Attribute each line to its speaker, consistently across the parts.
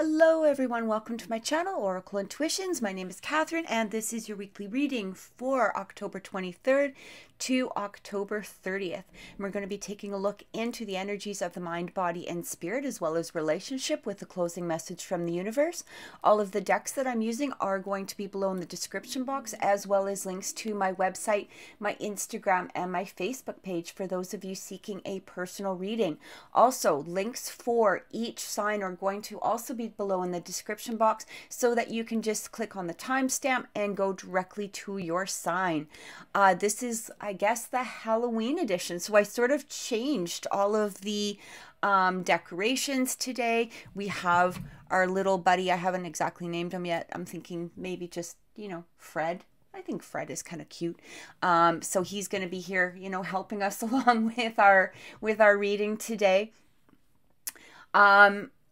Speaker 1: Hello everyone, welcome to my channel, Oracle Intuitions. My name is Catherine and this is your weekly reading for October 23rd to October 30th. And we're going to be taking a look into the energies of the mind, body, and spirit, as well as relationship with the closing message from the universe. All of the decks that I'm using are going to be below in the description box, as well as links to my website, my Instagram, and my Facebook page for those of you seeking a personal reading. Also, links for each sign are going to also be below in the description box so that you can just click on the timestamp and go directly to your sign. This is, I guess, the Halloween edition. So I sort of changed all of the decorations today. We have our little buddy. I haven't exactly named him yet. I'm thinking maybe just, Fred. I think Fred is kind of cute. So he's going to be here, helping us along with our reading today.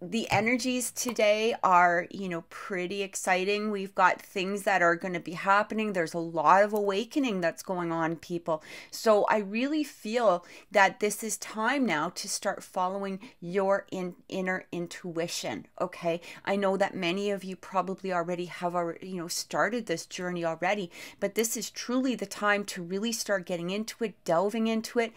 Speaker 1: The energies today are, pretty exciting. We've got things that are going to be happening. There's a lot of awakening that's going on, people. So I really feel that this is time now to start following your inner intuition. Okay. I know that many of you probably already have, started this journey already, but this is truly the time to really start getting into it, delving into it.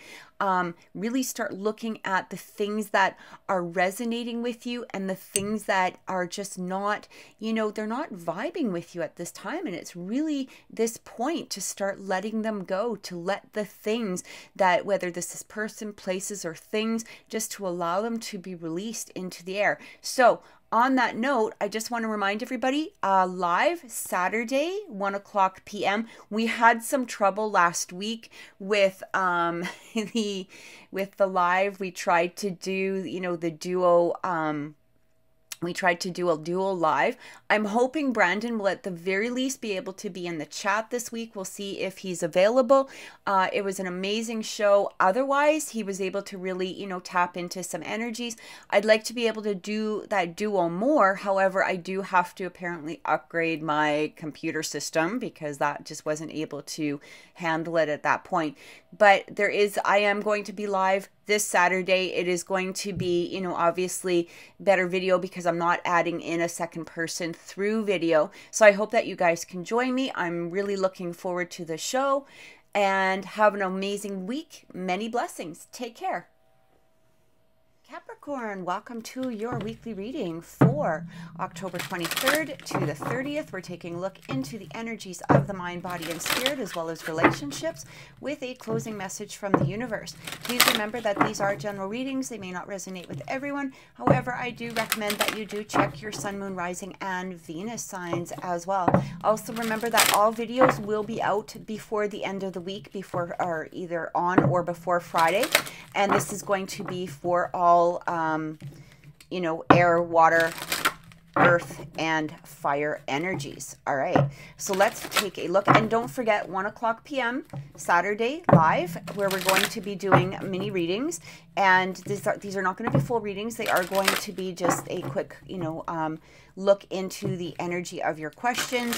Speaker 1: Really start looking at the things that are resonating with you and the things that are just not, they're not vibing with you at this time. And it's really this point to start letting them go, to let the things that, whether this is person, places, or things, just to allow them to be released into the air. So on that note, I just want to remind everybody, live Saturday, 1:00 p.m. We had some trouble last week with the live. We tried to do, the duo. We tried to do a dual live. I'm hoping Brandon will at the very least be able to be in the chat this week. We'll see if he's available. It was an amazing show. Otherwise, he was able to really, tap into some energies. I'd like to be able to do that duo more. However, I do have to apparently upgrade my computer system because that just wasn't able to handle it at that point. But I am going to be live this Saturday. It is going to be, obviously better video because I'm not adding in a second person through video. So I hope that you guys can join me. I'm really looking forward to the show and have an amazing week. Many blessings. Take care. Capricorn, welcome to your weekly reading for October 23rd to the 30th. We're taking a look into the energies of the mind, body, and spirit, as well as relationships, with a closing message from the universe. Please remember that these are general readings. They may not resonate with everyone. However, I do recommend that you do check your sun, moon, rising, and Venus signs as well. Also, remember that all videos will be out before the end of the week, or either on or before Friday. And this is going to be for all air, water, earth, and fire energies. All right, so let's take a look. And don't forget, 1:00 p.m. Saturday live, where we're going to be doing mini readings. And these are not going to be full readings. They are going to be just a quick, look into the energy of your questions.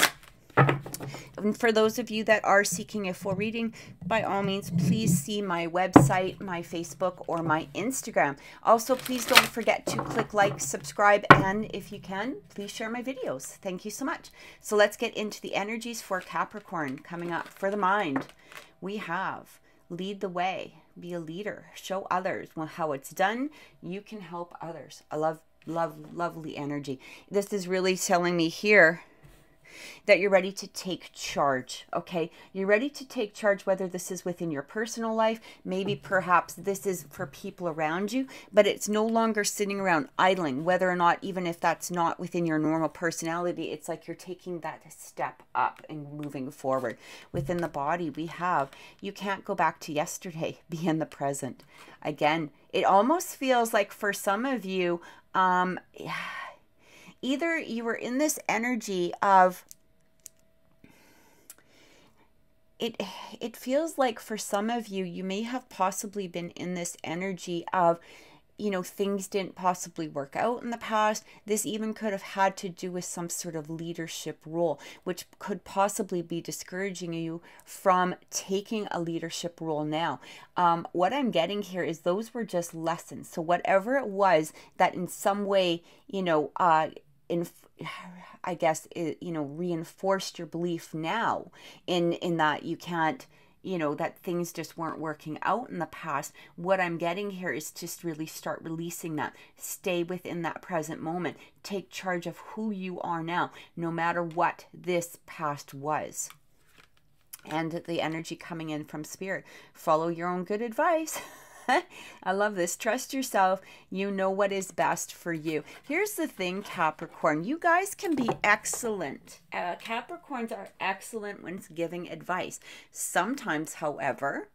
Speaker 1: And for those of you that are seeking a full reading, by all means, please see my website, my Facebook, or my Instagram. Also, please don't forget to click like, subscribe, and if you can, please share my videos. Thank you so much. So let's get into the energies for Capricorn. Coming up for the mind, we have lead the way, be a leader, show others how it's done. You can help others. I love, lovely energy. This is really telling me here that you're ready to take charge. Okay, you're ready to take charge, whether this is within your personal life, maybe perhaps this is for people around you, but it's no longer sitting around idling, whether or not, even if that's not within your normal personality. It's like you're taking that step up and moving forward. Within the body, we have, you can't go back to yesterday, be in the present. Again, it almost feels like for some of you, either you were in this energy of, it feels like for some of you, you may have possibly been in this energy of you know, things didn't possibly work out in the past. This even could have had to do with some sort of leadership role, which could possibly be discouraging you from taking a leadership role now. What I'm getting here is those were just lessons. So whatever it was that in some way, you know, I guess, you know, reinforced your belief now in that you can't, you know, that things just weren't working out in the past. What I'm getting here is just really start releasing that. Stay within that present moment. Take charge of who you are now, no matter what this past was. And the energy coming in from Spirit. Follow your own good advice. I love this. Trust yourself. You know what is best for you. Here's the thing, Capricorn. You guys can be excellent. Capricorns are excellent when giving advice. Sometimes, however,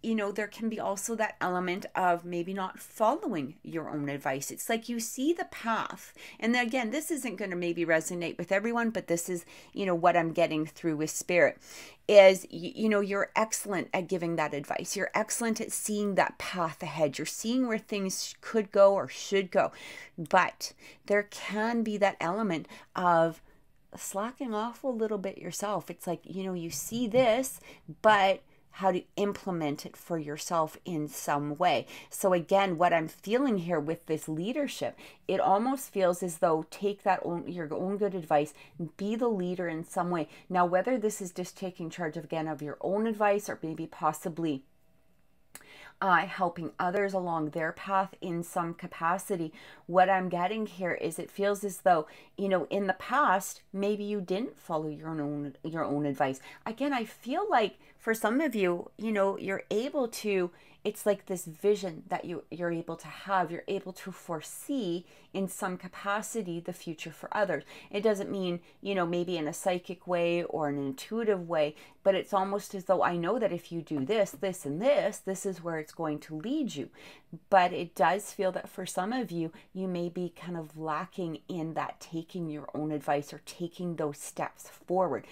Speaker 1: you know, there can be also that element of maybe not following your own advice. It's like you see the path. And again, this isn't going to maybe resonate with everyone, but this is, you know, what I'm getting through with Spirit is, you know, you're excellent at giving that advice. You're excellent at seeing that path ahead. You're seeing where things could go or should go. But there can be that element of slacking off a little bit yourself. It's like, you know, you see this, but how to implement it for yourself in some way. So again, what I'm feeling here with this leadership, it almost feels as though take that your own good advice, be the leader in some way. Now, whether this is just taking charge of, again, of your own advice or maybe possibly helping others along their path in some capacity. What I'm getting here is it feels as though, you know, in the past, maybe you didn't follow your own advice. Again, I feel like for some of you, you know, you're able to, it's like this vision that you're able to have. You're able to foresee in some capacity the future for others. It doesn't mean, you know, maybe in a psychic way or an intuitive way, but it's almost as though I know that if you do this, this, and this is where it's going to lead you. But it does feel that for some of you, you may be kind of lacking in that taking your own advice or taking those steps forward.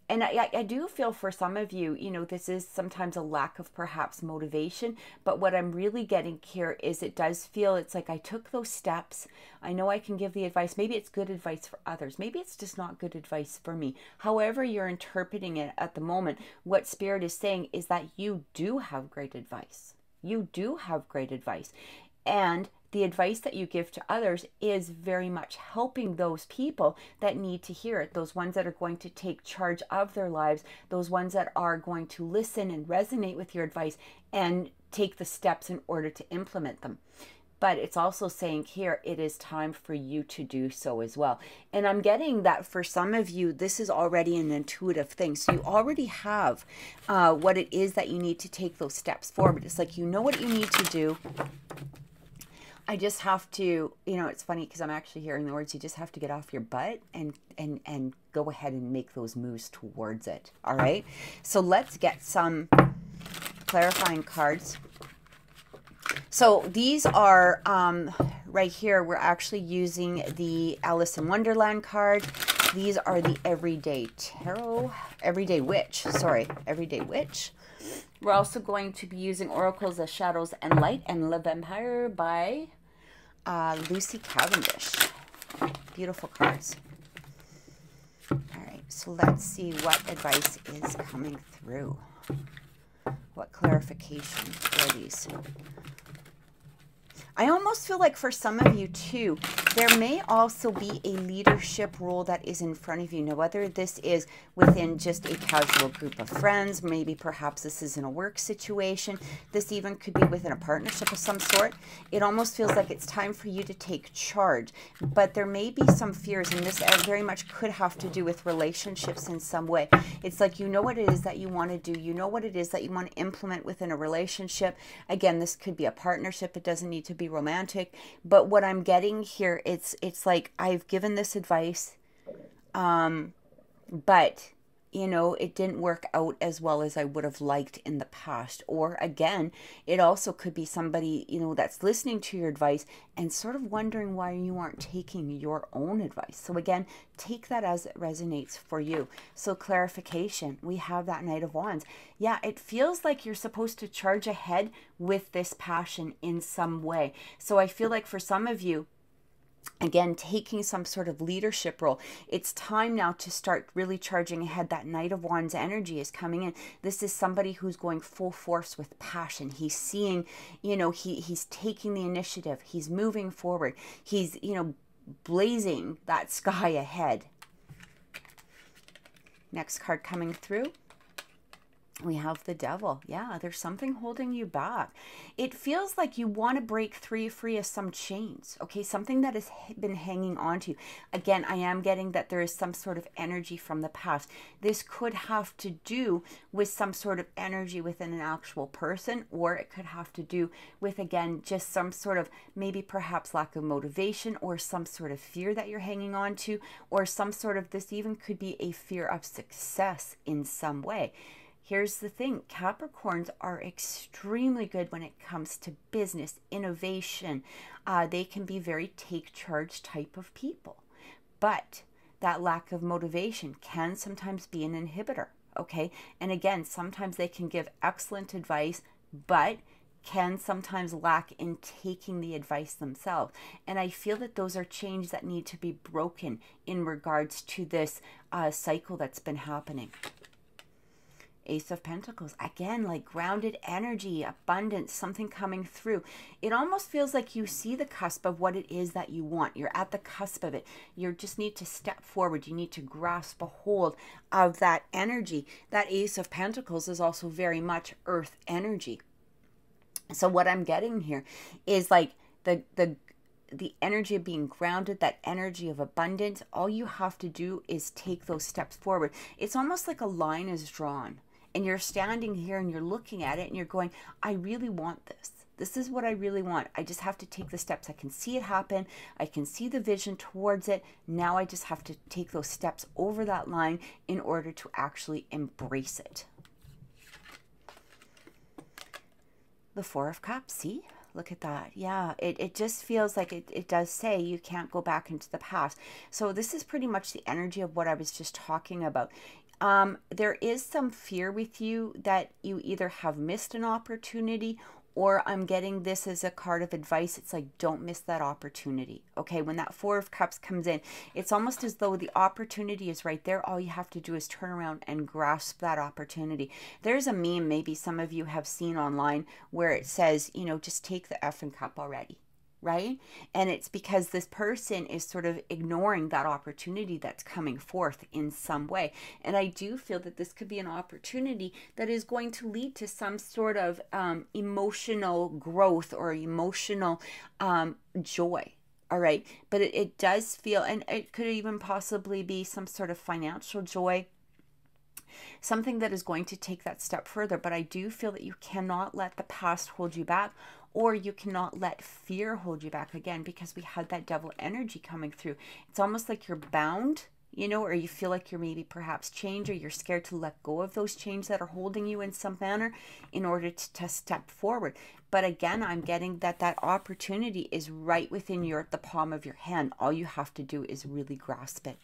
Speaker 1: And I do feel for some of you, you know, this is sometimes a lack of perhaps motivation. But what I'm really getting here is it does feel it's like I took those steps. I know I can give the advice. Maybe it's good advice for others. Maybe it's just not good advice for me. However you're interpreting it at the moment, what Spirit is saying is that you do have great advice. You do have great advice. And the advice that you give to others is very much helping those people that need to hear it, those ones that are going to take charge of their lives, those ones that are going to listen and resonate with your advice and take the steps in order to implement them. But it's also saying here, it is time for you to do so as well. And I'm getting that for some of you, this is already an intuitive thing. So you already have what it is that you need to take those steps forward. It's like, you know what you need to do. I just have to, you know, it's funny because I'm actually hearing the words, you just have to get off your butt and go ahead and make those moves towards it. All right. So let's get some clarifying cards. So these are right here. We're actually using the Alice in Wonderland card. These are the Everyday Tarot, Everyday Witch. We're also going to be using Oracles of Shadows and Light and Le Vampire by Lucy Cavendish. Beautiful cards. All right, so let's see what advice is coming through. What clarification for these? I almost feel like for some of you too, there may also be a leadership role that is in front of you. Now, whether this is within just a casual group of friends, maybe perhaps this is in a work situation, this even could be within a partnership of some sort. It almost feels like it's time for you to take charge. But there may be some fears, and this very much could have to do with relationships in some way. It's like, you know what it is that you want to do. You know what it is that you want to implement within a relationship. Again, this could be a partnership. It doesn't need to be romantic. But what I'm getting here, it's like I've given this advice, but you know, it didn't work out as well as I would have liked in the past. Or again, it also could be somebody, you know, that's listening to your advice and sort of wondering why you aren't taking your own advice. So again, take that as it resonates for you. So clarification, we have that Knight of Wands. Yeah, it feels like you're supposed to charge ahead with this passion in some way. So I feel like for some of you, again, taking some sort of leadership role, it's time now to start really charging ahead. That Knight of Wands energy is coming in. This is somebody who's going full force with passion. He's seeing, you know, he's taking the initiative. He's moving forward. He's, you know, blazing that sky ahead. Next card coming through. We have the Devil. Yeah, there's something holding you back. It feels like you want to break free of some chains, okay? Something that has been hanging on to you. Again, I am getting that there is some sort of energy from the past. This could have to do with some sort of energy within an actual person, or it could have to do with, again, just some sort of maybe perhaps lack of motivation or some sort of fear that you're hanging on to, or some sort of, this even could be a fear of success in some way. Here's the thing, Capricorns are extremely good when it comes to business, innovation. They can be very take charge type of people. But that lack of motivation can sometimes be an inhibitor, okay? And again, sometimes they can give excellent advice, but can sometimes lack in taking the advice themselves. And I feel that those are chains that need to be broken in regards to this cycle that's been happening. Ace of Pentacles, again, like grounded energy, abundance, something coming through. It almost feels like you see the cusp of what it is that you want. You're at the cusp of it. You just need to step forward. You need to grasp a hold of that energy. That Ace of Pentacles is also very much earth energy. So what I'm getting here is like the energy of being grounded, that energy of abundance. All you have to do is take those steps forward. It's almost like a line is drawn. And you're standing here and you're looking at it and you're going, I really want this. This is what I really want. I just have to take the steps. I can see it happen. I can see the vision towards it. Now I just have to take those steps over that line in order to actually embrace it. The Four of Cups, see? Look at that. Yeah, it just feels like it does say you can't go back into the past. So this is pretty much the energy of what I was just talking about. There is some fear with you that you either have missed an opportunity, or I'm getting this as a card of advice. It's like, don't miss that opportunity. Okay, when that Four of Cups comes in, it's almost as though the opportunity is right there. All you have to do is turn around and grasp that opportunity. There's a meme maybe some of you have seen online where it says, you know, just take the effing cup already. Right? And it's because this person is sort of ignoring that opportunity that's coming forth in some way. And I do feel that this could be an opportunity that is going to lead to some sort of emotional growth or emotional joy. All right. But it does feel, and it could even possibly be some sort of financial joy, something that is going to take that step further. But I do feel that you cannot let the past hold you back, or you cannot let fear hold you back, again, because we had that Devil energy coming through. It's almost like you're bound, you know, or you feel like you're maybe perhaps chained, or you're scared to let go of those chains that are holding you in some manner in order to step forward. But again, I'm getting that that opportunity is right within the palm of your hand. All you have to do is really grasp it.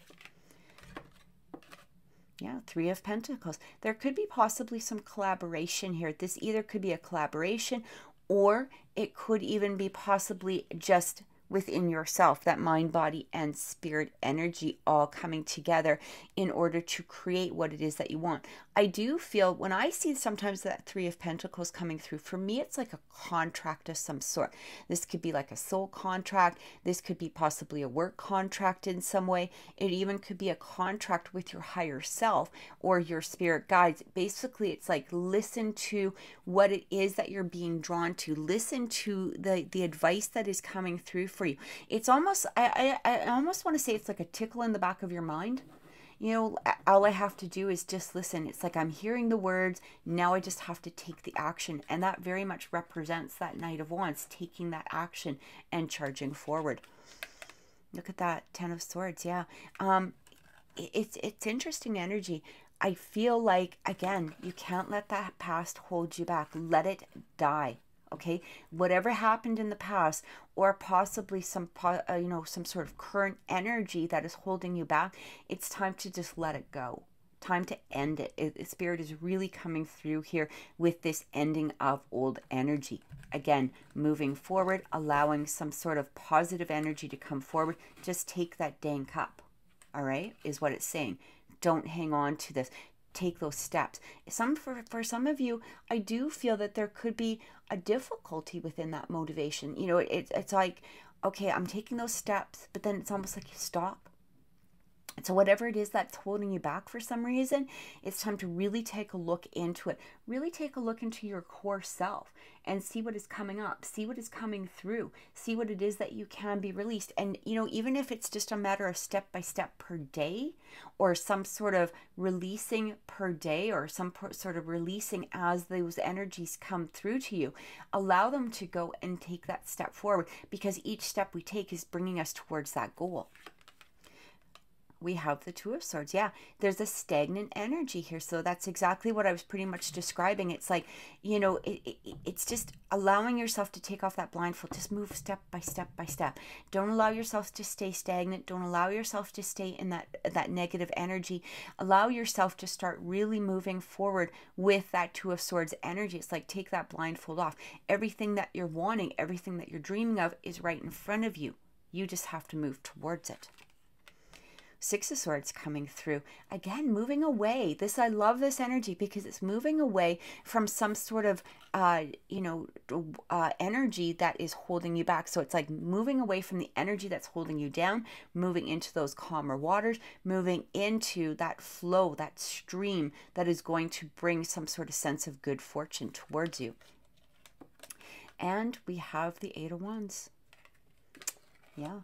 Speaker 1: Yeah, Three of Pentacles. There could be possibly some collaboration here. This either could be a collaboration, or it could even be possibly just within yourself, that mind, body, and spirit energy all coming together in order to create what it is that you want. I do feel when I see sometimes that Three of Pentacles coming through, for me, it's like a contract of some sort. This could be like a soul contract. This could be possibly a work contract in some way. It even could be a contract with your higher self or your spirit guides. Basically, it's like, listen to what it is that you're being drawn to. Listen to the advice that is coming through for you. It's almost, I almost want to say it's like a tickle in the back of your mind. You know, all I have to do is just listen. It's like I'm hearing the words. Now I just have to take the action. And that very much represents that Knight of Wands, taking that action and charging forward. Look at that Ten of Swords. Yeah. It's interesting energy. I feel like, again, you can't let that past hold you back. Let it die. Okay, whatever happened in the past, or possibly some some sort of current energy that is holding you back, it's time to just let it go. Time to end it. Spirit is really coming through here with this ending of old energy. Again, moving forward, allowing some sort of positive energy to come forward. Just take that dang cup. All right, is what it's saying. Don't hang on to this. Take those steps. For some of you, I do feel that there could be a difficulty within that motivation. You know, it's like, okay, I'm taking those steps, but then it's almost like you stop. And so whatever it is that's holding you back for some reason, it's time to really take a look into it. Really take a look into your core self and see what is coming up. See what is coming through. See what it is that you can be released. And, you know, even if it's just a matter of step by step per day, or some sort of releasing per day, or some sort of releasing as those energies come through to you, allow them to go and take that step forward, because each step we take is bringing us towards that goal. We have the Two of Swords. Yeah, there's a stagnant energy here. So that's exactly what I was pretty much describing. It's like, you know, it's just allowing yourself to take off that blindfold. Just move step by step by step. Don't allow yourself to stay stagnant. Don't allow yourself to stay in that negative energy. Allow yourself to start really moving forward with that Two of Swords energy. It's like, take that blindfold off. Everything that you're wanting, everything that you're dreaming of is right in front of you. You just have to move towards it. Six of Swords coming through. Again, moving away. I love this energy because it's moving away from some sort of, energy that is holding you back. So it's like moving away from the energy that's holding you down, moving into those calmer waters, moving into that flow, that stream that is going to bring some sort of sense of good fortune towards you. And we have the Eight of Wands. Yeah.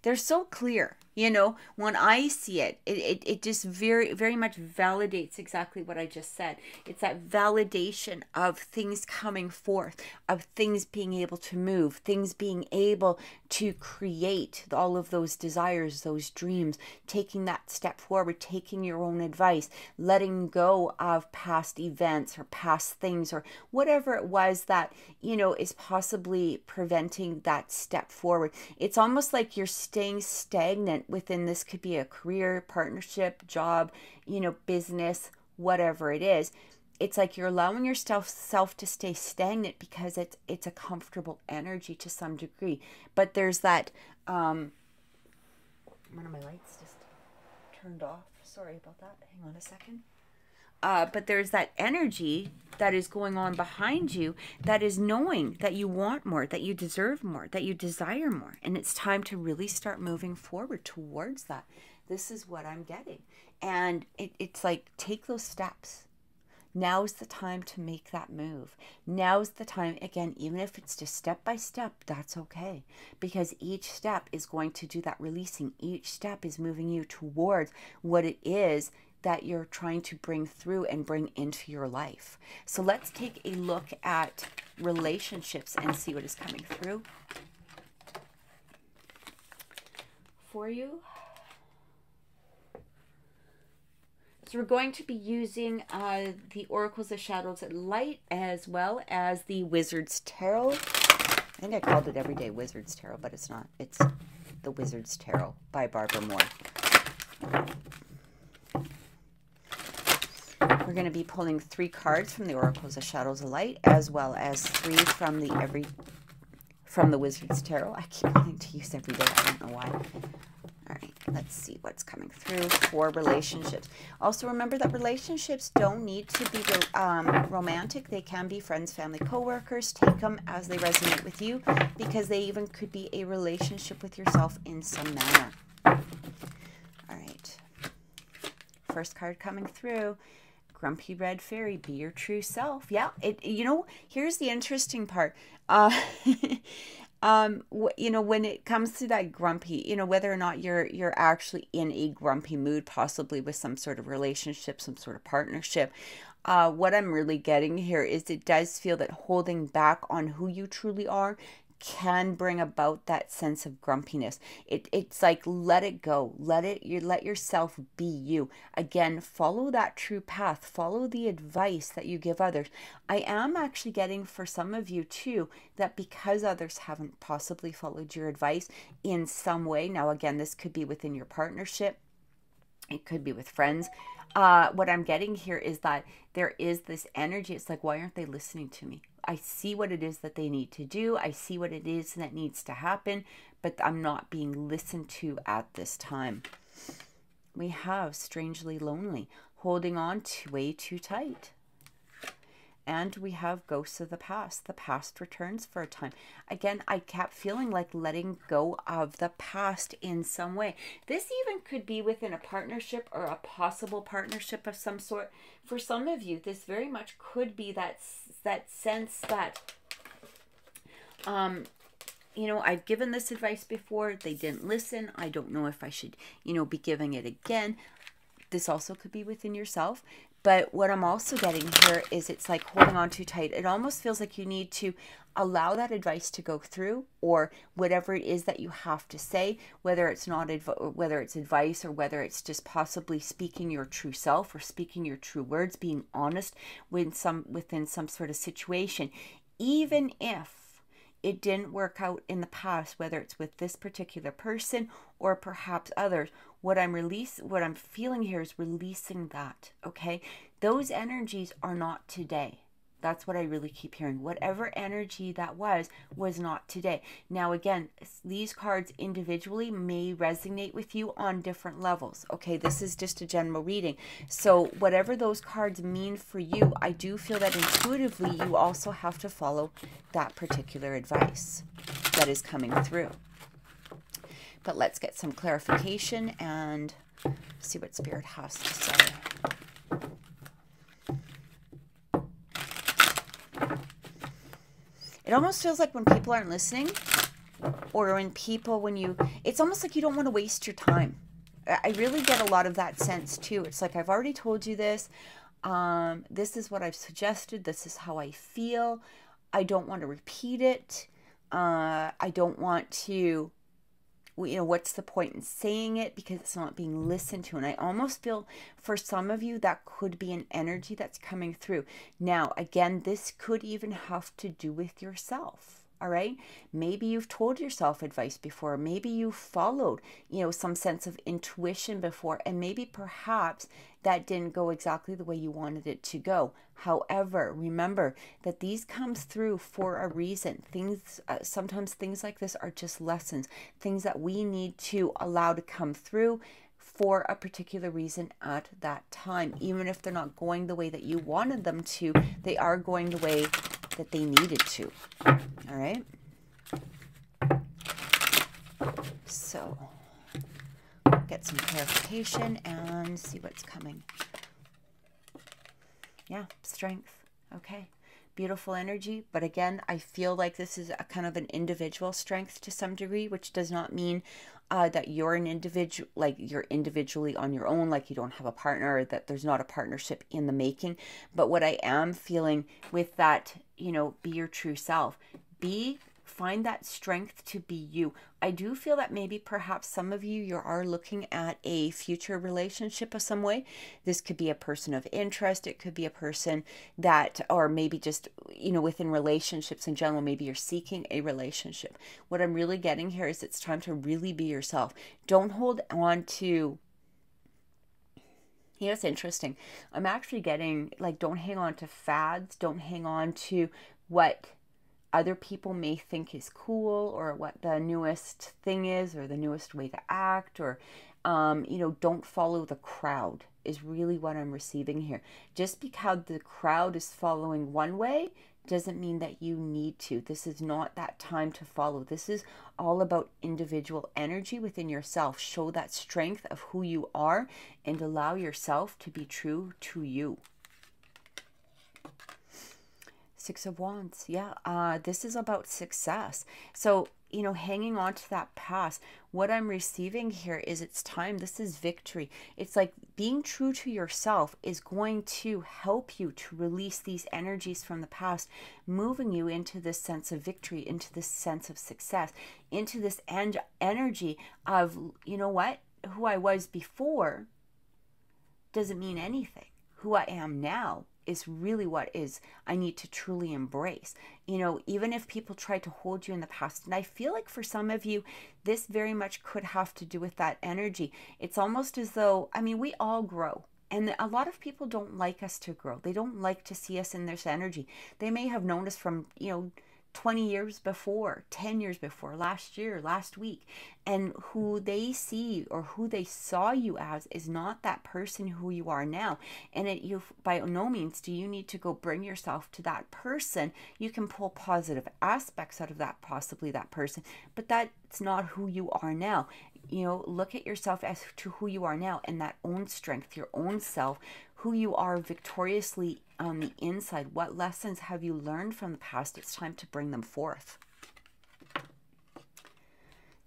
Speaker 1: They're so clear, you know, when I see it, it just very, very much validates exactly what I just said. It's that validation of things coming forth, of things being able to move, things being able to create all of those desires, those dreams, taking that step forward, taking your own advice, letting go of past events or past things or whatever it was that, you know, is possibly preventing that step forward. It's almost like you're staying stagnant within this. Could be a career, partnership, job, you know, business, whatever it is. It's like you're allowing yourself to stay stagnant because it's a comfortable energy to some degree. But there's that one of my lights just turned off. Sorry about that. Hang on a second. But there's that energy that is going on behind you that is knowing that you want more, that you deserve more, that you desire more. And it's time to really start moving forward towards that. This is what I'm getting. And it's like, take those steps. Now's the time to make that move. Now's the time, again, even if it's just step by step, that's okay. Because each step is going to do that releasing. Each step is moving you towards what it is that you're trying to bring through and bring into your life. So let's take a look at relationships and see what is coming through for you. So we're going to be using the Oracles of Shadows and Light as well as the Wizard's Tarot. I think I called it Everyday Wizard's Tarot, but it's not. It's the Wizard's Tarot by Barbara Moore. We're going to be pulling 3 cards from the Oracles of Shadows of Light, as well as 3 from the Wizard's Tarot. I keep wanting to use every day. I don't know why. All right, let's see what's coming through for relationships. Also, remember that relationships don't need to be romantic. They can be friends, family, co-workers. Take them as they resonate with you, because they even could be a relationship with yourself in some manner. All right. First card coming through. Grumpy Red Fairy, be your true self. Yeah, here's the interesting part. When it comes to that grumpy, whether or not you're actually in a grumpy mood, possibly with some sort of relationship, some sort of partnership, what I'm really getting here is it does feel that holding back on who you truly are can bring about that sense of grumpiness. It's like, let it go. Let yourself be you. Again, follow that true path. Follow the advice that you give others. I am actually getting for some of you too, that because others haven't possibly followed your advice in some way. Now, again, this could be within your partnership. It could be with friends. What I'm getting here is that there is this energy. It's like, why aren't they listening to me? I see what it is that they need to do. I see what it is that needs to happen, but I'm not being listened to at this time. We have strangely lonely, holding on to way too tight. And we have ghosts of the past. The past returns for a time. Again, I kept feeling like letting go of the past in some way. This even could be within a partnership or a possible partnership of some sort. For some of you, this very much could be that sense that, you know, I've given this advice before. They didn't listen. I don't know if I should, you know, be giving it again. This also could be within yourself. But what I'm also getting here is it's like holding on too tight. It almost feels like you need to allow that advice to go through, or whatever it is that you have to say, whether it's whether it's advice or whether it's just possibly speaking your true self or speaking your true words, being honest within some sort of situation, even if it didn't work out in the past, whether it's with this particular person or perhaps others. What I'm feeling here is releasing that, okay? Those energies are not today. That's what I really keep hearing. Whatever energy that was not today. Now, again, these cards individually may resonate with you on different levels, okay? This is just a general reading. So whatever those cards mean for you, I do feel that intuitively you also have to follow that particular advice that is coming through. But let's get some clarification and see what Spirit has to say. It almost feels like when people aren't listening, or it's almost like you don't want to waste your time. I really get a lot of that sense too. It's like, I've already told you this. This is what I've suggested. This is how I feel. I don't want to repeat it. I don't want to, you know, what's the point in saying it, because it's not being listened to. And I almost feel for some of you that could be an energy that's coming through. Now, again, this could even have to do with yourself. All right. Maybe you've told yourself advice before. Maybe you followed, you know, some sense of intuition before, and maybe perhaps that didn't go exactly the way you wanted it to go. However, remember that these comes through for a reason. Sometimes things like this are just lessons, things that we need to allow to come through for a particular reason at that time. Even if they're not going the way that you wanted them to, they are going the way that they needed to. All right. So get some clarification and see what's coming. Yeah, strength. Okay. Beautiful energy. But again, I feel like this is a kind of an individual strength to some degree, which does not mean that you're an individual, like you're individually on your own, like you don't have a partner, or that there's not a partnership in the making. But what I am feeling with that, you know, be your true self. Find that strength to be you. I do feel that maybe perhaps some of you are looking at a future relationship of some way. This could be a person of interest. It could be a person that, or maybe just, you know, within relationships in general, maybe you're seeking a relationship. What I'm really getting here is it's time to really be yourself. Don't hold on to, you know, it's interesting. I'm actually getting like, don't hang on to fads. Don't hang on to what other people may think is cool, or what the newest thing is, or the newest way to act, or, you know, don't follow the crowd is really what I'm receiving here. Just because the crowd is following one way doesn't mean that you need to. This is not that time to follow. This is all about individual energy within yourself. Show that strength of who you are and allow yourself to be true to you. Six of Wands. Yeah, this is about success. So you know, hanging on to that past. What I'm receiving here is it's time. This is victory. It's like being true to yourself is going to help you to release these energies from the past, moving you into this sense of victory, into this sense of success, into this energy of, you know what, who I was before doesn't mean anything. Who I am now is really what is I need to truly embrace. You know, even if people try to hold you in the past, and I feel like for some of you, this very much could have to do with that energy. It's almost as though, I mean, we all grow. And a lot of people don't like us to grow. They don't like to see us in this energy. They may have known us from, you know, 20 years before, 10 years before, last year, last week, and who they see or who they saw you as is not that person who you are now. And you, by no means do you need to go bring yourself to that person. You can pull positive aspects out of that, possibly that person, but that's not who you are now. You know, look at yourself as to who you are now and that own strength, your own self, who you are victoriously on the inside. What lessons have you learned from the past? It's time to bring them forth.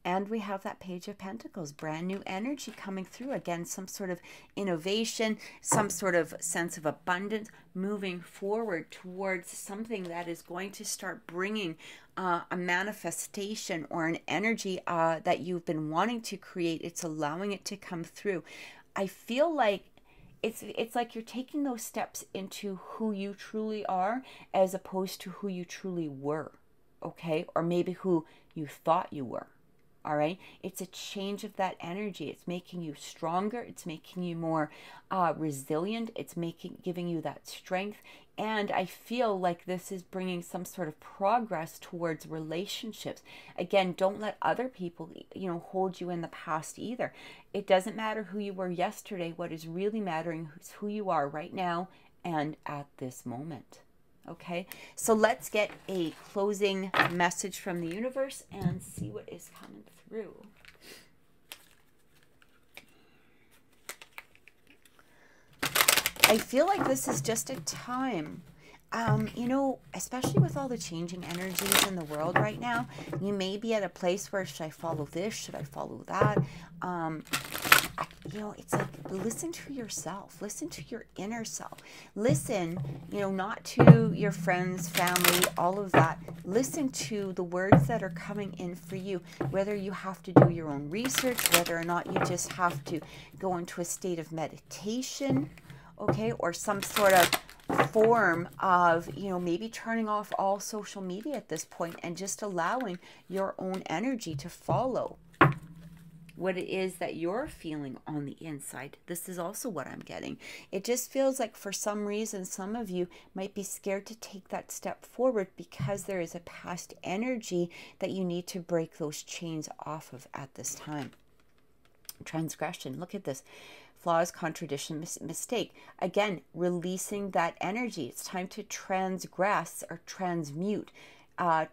Speaker 1: And we have that Page of Pentacles, brand new energy coming through. Again, some sort of innovation, some sort of sense of abundance, moving forward towards something that is going to start bringing a manifestation or an energy that you've been wanting to create. It's allowing it to come through. I feel like it's like you're taking those steps into who you truly are as opposed to who you truly were, okay? Or maybe who you thought you were. All right, it's a change of that energy. It's making you stronger. It's making you more resilient. It's giving you that strength. And I feel like this is bringing some sort of progress towards relationships. Again, don't let other people, you know, hold you in the past either. It doesn't matter who you were yesterday. What is really mattering is who you are right now and at this moment. Okay, so let's get a closing message from the universe and see what is coming through. I feel like this is just a time, you know, especially with all the changing energies in the world right now, you may be at a place where, should I follow this? Should I follow that? You know, it's like, listen to yourself, listen to your inner self, listen, you know, not to your friends, family, all of that. Listen to the words that are coming in for you, whether you have to do your own research, whether or not you just have to go into a state of meditation, okay, or some sort of form of, you know, maybe turning off all social media at this point and just allowing your own energy to follow what it is that you're feeling on the inside. This is also what I'm getting. It just feels like for some reason, some of you might be scared to take that step forward because there is a past energy that you need to break those chains off of at this time. Transgression, look at this. Flaws, contradiction, mistake. Again, releasing that energy. It's time to transgress or transmute,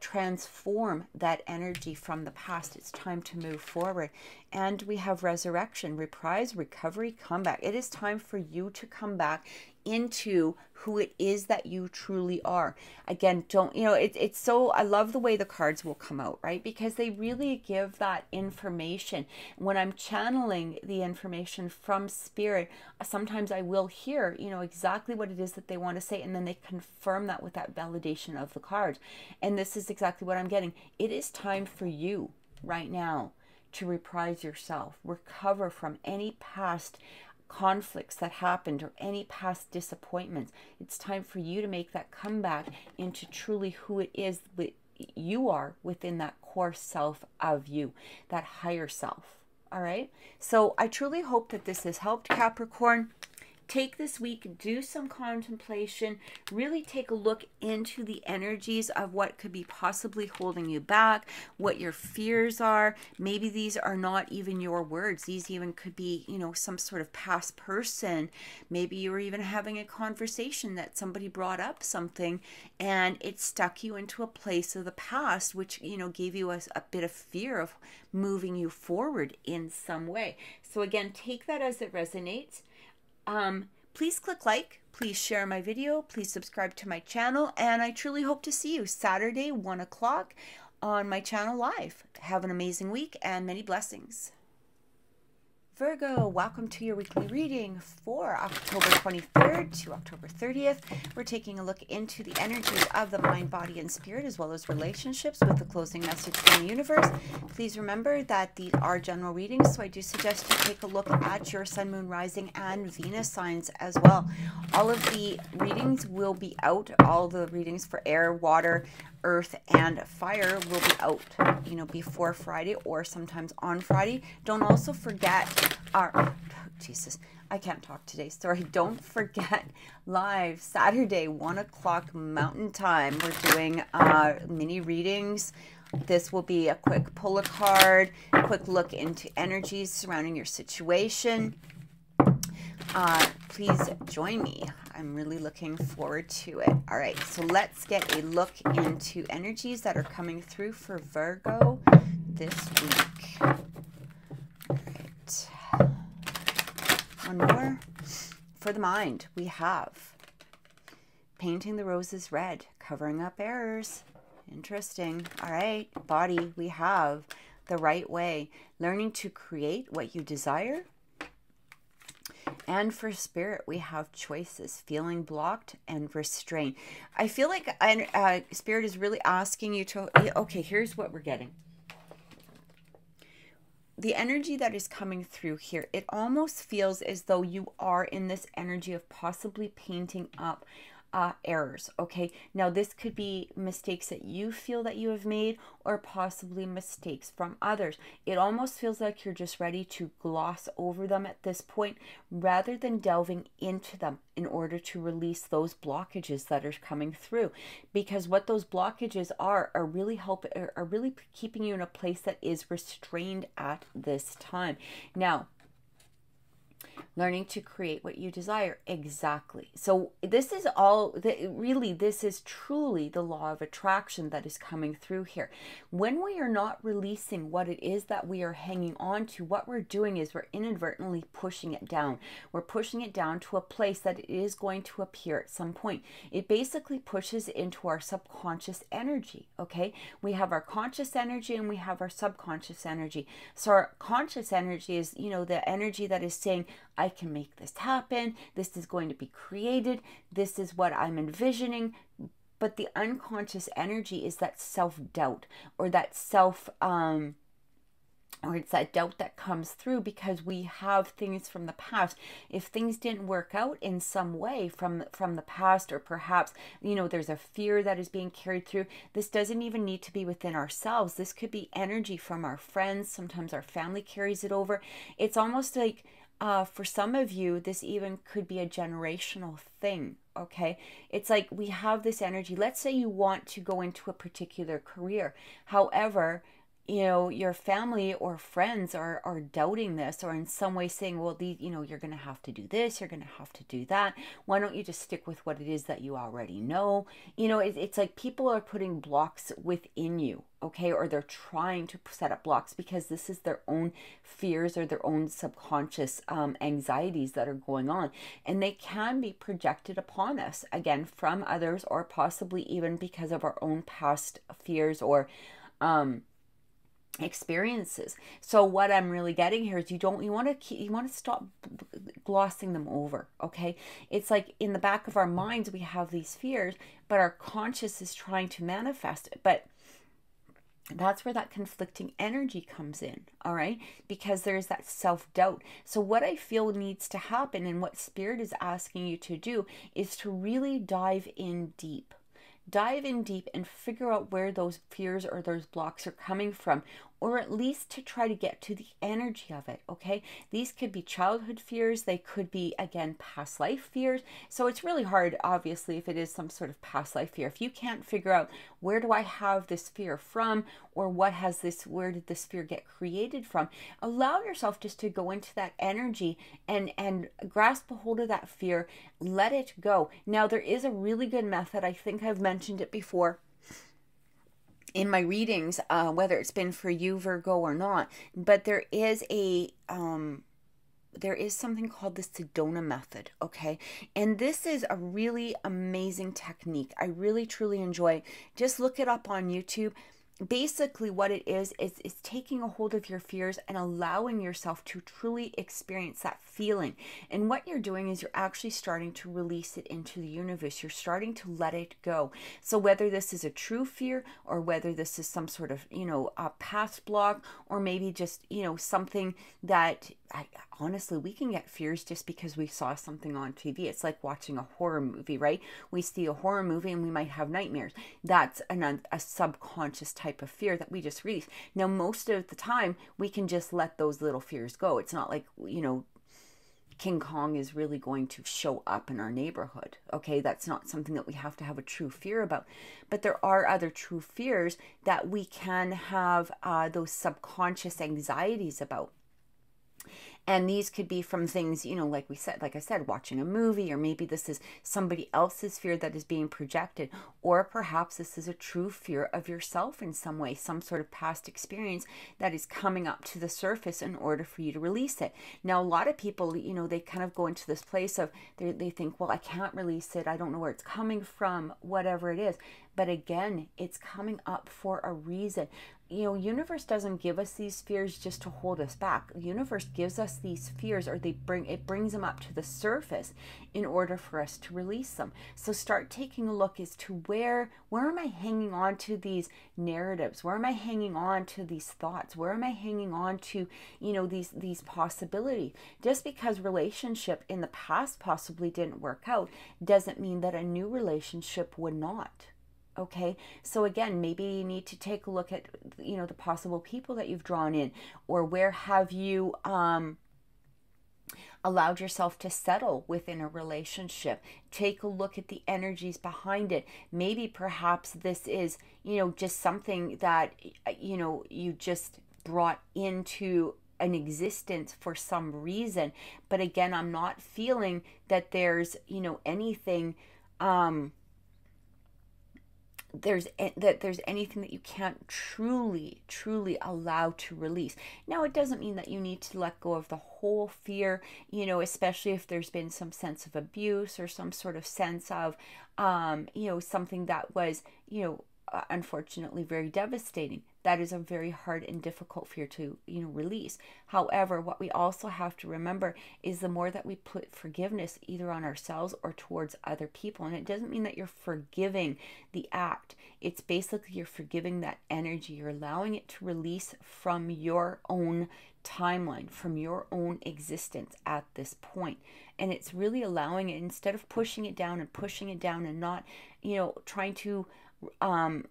Speaker 1: transform that energy from the past. It's time to move forward. And we have resurrection, reprise, recovery, comeback. It is time for you to come back into who it is that you truly are. Again, don't, you know, it's so, I love the way the cards will come out, right? Because they really give that information. When I'm channeling the information from spirit, sometimes I will hear, you know, exactly what it is that they want to say, and then they confirm that with that validation of the cards. And this is exactly what I'm getting. It is time for you right now to reprise yourself, recover from any past conflicts that happened or any past disappointments. It's time for you to make that comeback into truly who it is that you are within that core self of you, that higher self. All right. So I truly hope that this has helped, Capricorn. Take this week, do some contemplation, really take a look into the energies of what could be possibly holding you back, what your fears are. Maybe these are not even your words. These even could be, you know, some sort of past person. Maybe you were even having a conversation that somebody brought up something and it stuck you into a place of the past, which, you know, gave you a bit of fear of moving you forward in some way. So again, take that as it resonates. Please click like, please share my video, please subscribe to my channel, and I truly hope to see you Saturday, 1 o'clock on my channel live. Have an amazing week and many blessings. Virgo, welcome to your weekly reading for October 23rd to October 30th. We're taking a look into the energies of the mind, body, and spirit, as well as relationships with the closing message from the universe. Please remember that these are general readings, so I do suggest you take a look at your sun, moon, rising, and Venus signs as well. All of the readings will be out. All the readings for air, water, earth, and fire will be out, before Friday or sometimes on Friday. Don't also forget our, Jesus, I can't talk today. Sorry. Don't forget live Saturday, 1 o'clock Mountain Time. We're doing mini readings. This will be a quick pull a card, quick look into energies surrounding your situation. Please join me. I'm really looking forward to it. All right, so let's get a look into energies that are coming through for Virgo this week. All right. One more. For the mind, we have painting the roses red, covering up errors. Interesting. All right. Body, we have the right way, learning to create what you desire. And for spirit, we have choices, feeling blocked and restrained. I feel like spirit is really asking you to, okay, here's what we're getting. The energy that is coming through here, it almost feels as though you are in this energy of possibly painting up errors. Okay, now this could be mistakes that you feel that you have made, or possibly mistakes from others. It almost feels like you're just ready to gloss over them at this point, rather than delving into them in order to release those blockages that are coming through. Because what those blockages are really keeping you in a place that is restrained at this time. Now, learning to create what you desire. Exactly. So this is this is truly the law of attraction that is coming through here. When we are not releasing what it is that we are hanging on to, what we're doing is we're inadvertently pushing it down. We're pushing it down to a place that it is going to appear at some point. It basically pushes into our subconscious energy. Okay. We have our conscious energy and we have our subconscious energy. So our conscious energy is, the energy that is saying, I can make this happen. This is going to be created. This is what I'm envisioning. But the unconscious energy is that self-doubt, or that or it's that doubt that comes through because we have things from the past. If things didn't work out in some way from the past, or perhaps, there's a fear that is being carried through. This doesn't even need to be within ourselves. This could be energy from our friends. Sometimes our family carries it over. It's almost like, for some of you, this even could be a generational thing, okay? It's like we have this energy. Let's say you want to go into a particular career. However, your family or friends are doubting this, or in some way saying, well, you're going to have to do this, you're going to have to do that. Why don't you just stick with what it is that you already know? It's like people are putting blocks within you, okay? Or they're trying to set up blocks because this is their own fears or their own subconscious anxieties that are going on. And they can be projected upon us, again, from others, or possibly even because of our own past fears or experiences. So what I'm really getting here is you want to stop glossing them over. Okay, it's like in the back of our minds we have these fears, but our conscious is trying to manifest it. But that's where that conflicting energy comes in, all right? Because there's that self-doubt. So what I feel needs to happen, and what Spirit is asking you to do, is to really dive in deep. Dive in deep and figure out where those fears or those blocks are coming from, or at least to try to get to the energy of it, okay? These could be childhood fears. They could be, again, past life fears. So it's really hard, obviously, if it is some sort of past life fear. If you can't figure out, where do I have this fear from, or where did this fear get created from? Allow yourself just to go into that energy and grasp a hold of that fear. Let it go. Now, there is a really good method. I think I've mentioned it before in my readings, whether it's been for you, Virgo, or not, but there is something called the Sedona Method, okay? And this is a really amazing technique. I really, truly enjoy it. Just look it up on YouTube. basically what it is taking a hold of your fears and allowing yourself to truly experience that feeling. And what you're doing is you're actually starting to release it into the universe. You're starting to let it go. So whether this is a true fear, or whether this is some sort of, a past block, or maybe just, something that honestly, we can get fears just because we saw something on TV. It's like watching a horror movie, right? We see a horror movie and we might have nightmares. That's a subconscious type of fear that we just release. Now, most of the time, we can just let those little fears go. It's not like, King Kong is really going to show up in our neighborhood. Okay, that's not something that we have to have a true fear about. But there are other true fears that we can have those subconscious anxieties about. And these could be from things, like I said, watching a movie, or maybe this is somebody else's fear that is being projected, or perhaps this is a true fear of yourself in some way, some sort of past experience that is coming up to the surface in order for you to release it. Now, a lot of people, they kind of go into this place of, they think, well, I can't release it. I don't know where it's coming from, whatever it is. But again, it's coming up for a reason. Universe doesn't give us these fears just to hold us back. The universe gives us these fears, or it brings them up to the surface in order for us to release them. So start taking a look as to where am I hanging on to these narratives? Where am I hanging on to these thoughts? Where am I hanging on to, these possibilities? Just because relationship in the past possibly didn't work out doesn't mean that a new relationship would not. Okay, so again, maybe you need to take a look at, the possible people that you've drawn in, or where have you allowed yourself to settle within a relationship. Take a look at the energies behind it. Maybe perhaps this is, just something that, you just brought into an existence for some reason. But again, I'm not feeling that there's, anything, there's anything that you can't truly allow to release. Now, it doesn't mean that you need to let go of the whole fear, especially if there's been some sense of abuse, or some sort of sense of something that was unfortunately very devastating. That is a very hard and difficult fear to release. However, what we also have to remember is the more that we put forgiveness either on ourselves or towards other people, and it doesn't mean that you're forgiving the act. It's basically you're forgiving that energy. You're allowing it to release from your own timeline, from your own existence at this point. And it's really allowing it, instead of pushing it down and not trying to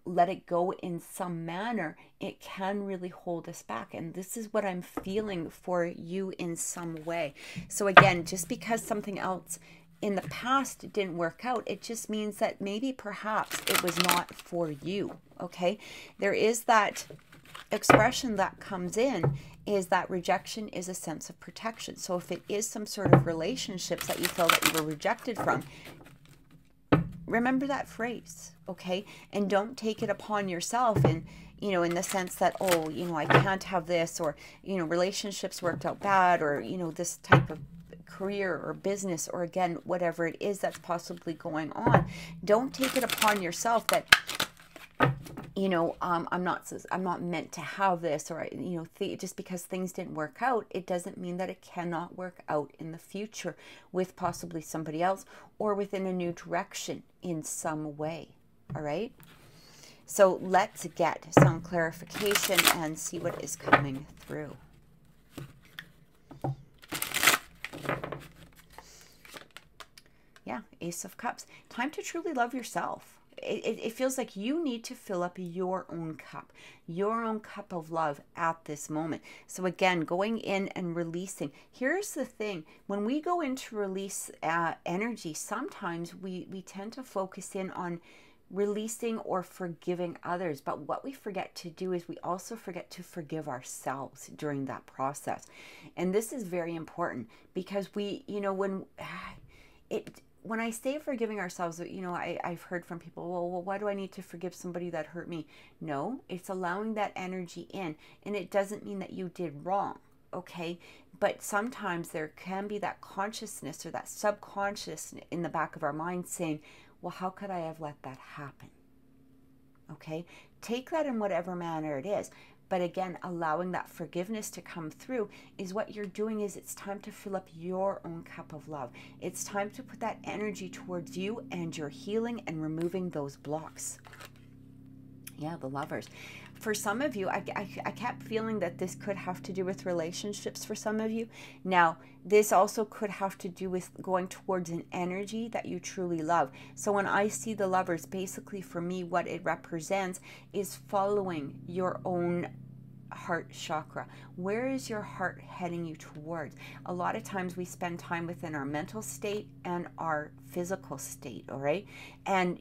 Speaker 1: let it go in some manner, it can really hold us back. And this is what I'm feeling for you in some way. So again, just because something else in the past didn't work out, it just means that maybe perhaps it was not for you. Okay, there is that expression that comes in, is that rejection is a sense of protection. So if it is some sort of relationships that you feel that you were rejected from, remember that phrase, okay? And don't take it upon yourself in the sense that, oh, I can't have this, or, relationships worked out bad, or, this type of career or business, or again, whatever it is that's possibly going on. Don't take it upon yourself that, I'm not meant to have this, or, just because things didn't work out, it doesn't mean that it cannot work out in the future with possibly somebody else, or within a new direction in some way. All right. So let's get some clarification and see what is coming through. Yeah, Ace of Cups. Time to truly love yourself. It feels like you need to fill up your own cup of love at this moment. So again, going in and releasing. Here's the thing. When we go into release energy, sometimes we tend to focus in on releasing or forgiving others. But what we forget to do is we also forget to forgive ourselves during that process. And this is very important, because when I say forgiving ourselves, I've heard from people, well, why do I need to forgive somebody that hurt me? No, it's allowing that energy in. And it doesn't mean that you did wrong, okay? But sometimes there can be that consciousness or that subconscious in the back of our mind saying, well, how could I have let that happen? okay? Take that in whatever manner it is. But again, allowing that forgiveness to come through is what you're doing. Is it's time to fill up your own cup of love. It's time to put that energy towards you and your healing and removing those blocks. Yeah, the Lovers. For some of you, I kept feeling that this could have to do with relationships for some of you. Now, this also could have to do with going towards an energy that you truly love. So when I see the Lovers, basically for me, what it represents is following your own heart chakra. Where is your heart heading you towards? A lot of times we spend time within our mental state and our physical state, all right? And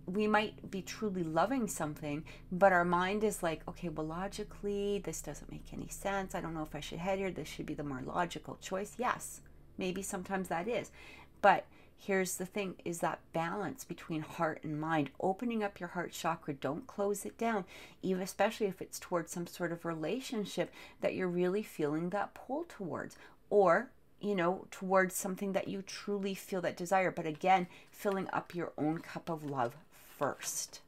Speaker 1: we might be truly loving something, but our mind is like, okay, well, logically, this doesn't make any sense. I don't know if I should head here. This should be the more logical choice. Yes, maybe sometimes that is. But here's the thing, is that balance between heart and mind. Opening up your heart chakra, don't close it down, even especially if it's towards some sort of relationship that you're really feeling that pull towards, or you know, towards something that you truly feel that desire. But again, filling up your own cup of love first.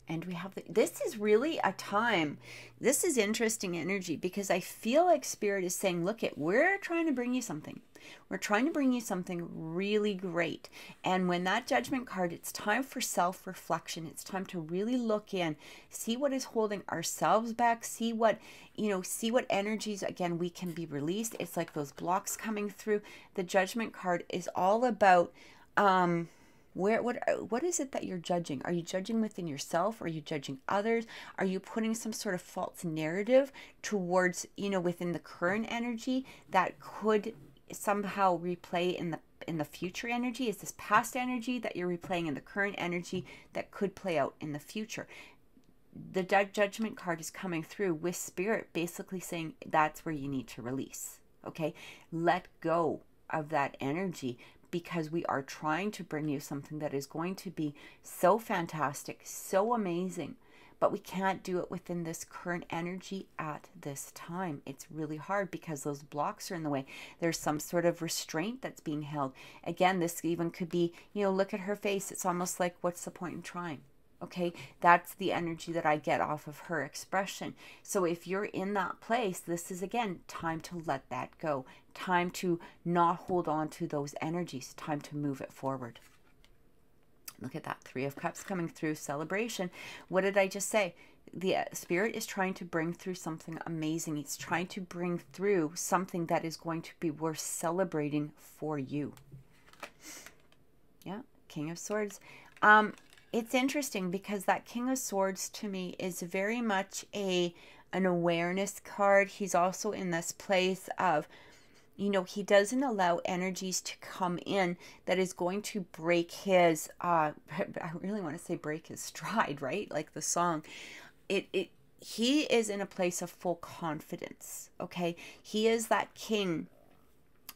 Speaker 1: And we have this is really a time, this is interesting energy, because I feel like Spirit is saying, look, we're trying to bring you something. We're trying to bring you something really great. And when that Judgment card, it's time for self-reflection. It's time to really look in, see what is holding ourselves back, see what, you know, see what energies, again, we can be released. It's like those blocks coming through. The Judgment card is all about, what is it that you're judging? Are you judging within yourself? Are you judging others? Are you putting some sort of false narrative towards, you know, within the current energy that could somehow replay in the future energy? Is this past energy that you're replaying in the current energy that could play out in the future? The Judgment card is coming through with Spirit basically saying that's where you need to release. Okay, let go of that energy, because we are trying to bring you something that is going to be so fantastic, so amazing, but we can't do it within this current energy at this time. It's really hard because those blocks are in the way. There's some sort of restraint that's being held. Again, this even could be, you know, look at her face. It's almost like, what's the point in trying? Okay, that's the energy that I get off of her expression. So if you're in that place, this is, again, time to let that go. Time to not hold on to those energies. Time to move it forward. Look at that. 3 of Cups coming through. Celebration. What did I just say? The Spirit is trying to bring through something amazing. It's trying to bring through something that is going to be worth celebrating for you. Yeah, King of Swords. It's interesting because that King of Swords to me is very much an awareness card. He's also in this place of, you know, he doesn't allow energies to come in that is going to break his, I really want to say break his stride, right? Like the song. He is in a place of full confidence, okay? He is that king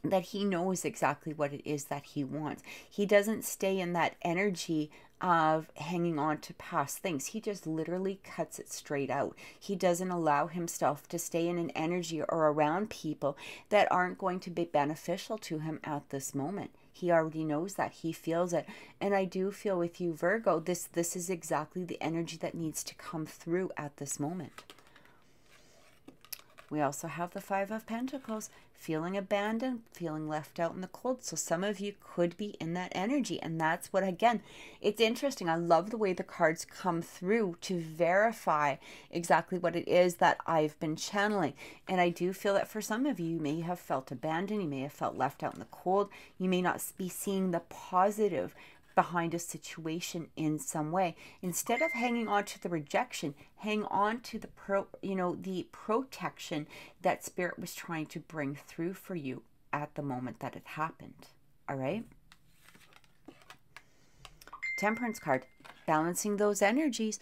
Speaker 1: that he knows exactly what it is that he wants. He doesn't stay in that energy of hanging on to past things. He just literally cuts it straight out. He doesn't allow himself to stay in an energy or around people that aren't going to be beneficial to him at this moment. He already knows that. He feels it. And I do feel with you, Virgo, this is exactly the energy that needs to come through at this moment. We also have the 5 of Pentacles, feeling abandoned, feeling left out in the cold. So some of you could be in that energy. And that's what, again, it's interesting. I love the way the cards come through to verify exactly what it is that I've been channeling. And I do feel that for some of you, you may have felt abandoned. You may have felt left out in the cold. You may not be seeing the positive behind a situation in some way. Instead of hanging on to the rejection, hang on to the protection that Spirit was trying to bring through for you at the moment that it happened. All right. Temperance card, balancing those energies.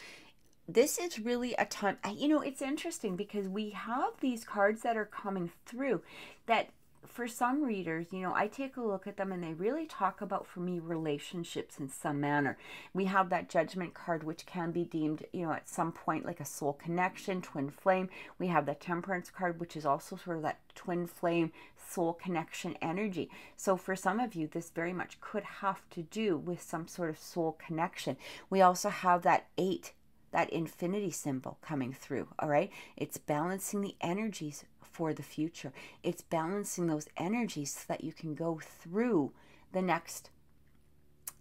Speaker 1: This is really a time, you know, it's interesting because we have these cards that are coming through that for some readers, you know, I take a look at them and they really talk about, for me, relationships in some manner. We have that Judgment card, which can be deemed, you know, at some point like a soul connection, twin flame. We have the Temperance card, which is also sort of that twin flame, soul connection energy. So for some of you, this very much could have to do with some sort of soul connection. We also have that 8, that infinity symbol coming through, all right? It's balancing the energies for the future. It's balancing those energies so that you can go through the next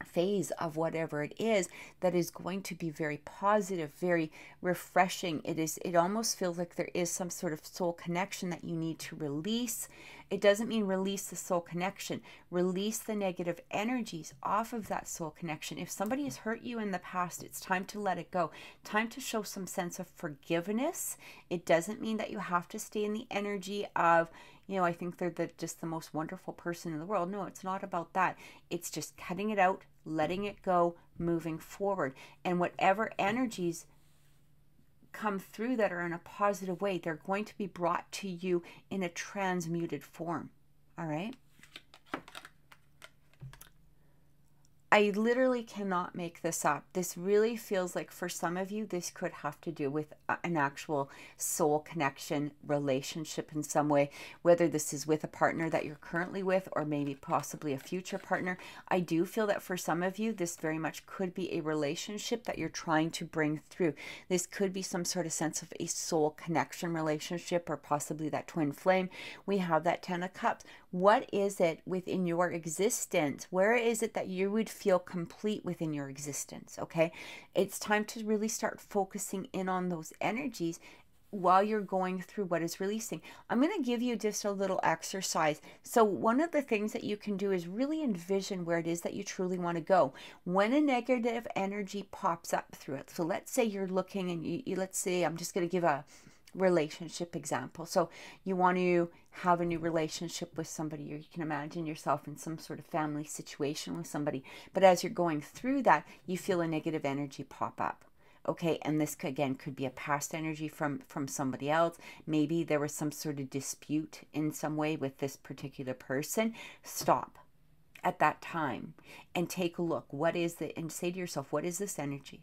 Speaker 1: phase of whatever it is that is going to be very positive, very refreshing. It almost feels like there is some sort of soul connection that you need to release. It doesn't mean release the soul connection. Release the negative energies off of that soul connection. If somebody has hurt you in the past, it's time to let it go. Time to show some sense of forgiveness. It doesn't mean that you have to stay in the energy of, you know, I think they're just the most wonderful person in the world. No, it's not about that. It's just cutting it out, letting it go, moving forward. And whatever energies come through that are in a positive way, they're going to be brought to you in a transmuted form. All right? I literally cannot make this up. This really feels like, for some of you, this could have to do with an actual soul connection relationship in some way, whether this is with a partner that you're currently with or maybe possibly a future partner. I do feel that for some of you, this very much could be a relationship that you're trying to bring through. This could be some sort of sense of a soul connection relationship, or possibly that twin flame. We have that 10 of Cups. What is it within your existence? Where is it that you would feel complete within your existence? Okay, it's time to really start focusing in on those energies while you're going through what is releasing. I'm going to give you just a little exercise. So one of the things that you can do is really envision where it is that you truly want to go when a negative energy pops up through it. So let's say you're looking and let's say, I'm just going to give a relationship example. So you want to have a new relationship with somebody, or you can imagine yourself in some sort of family situation with somebody, but as you're going through that, you feel a negative energy pop up. Okay, and this again could be a past energy from somebody else. Maybe there was some sort of dispute in some way with this particular person. Stop at that time and take a look. What is it? And say to yourself, what is this energy?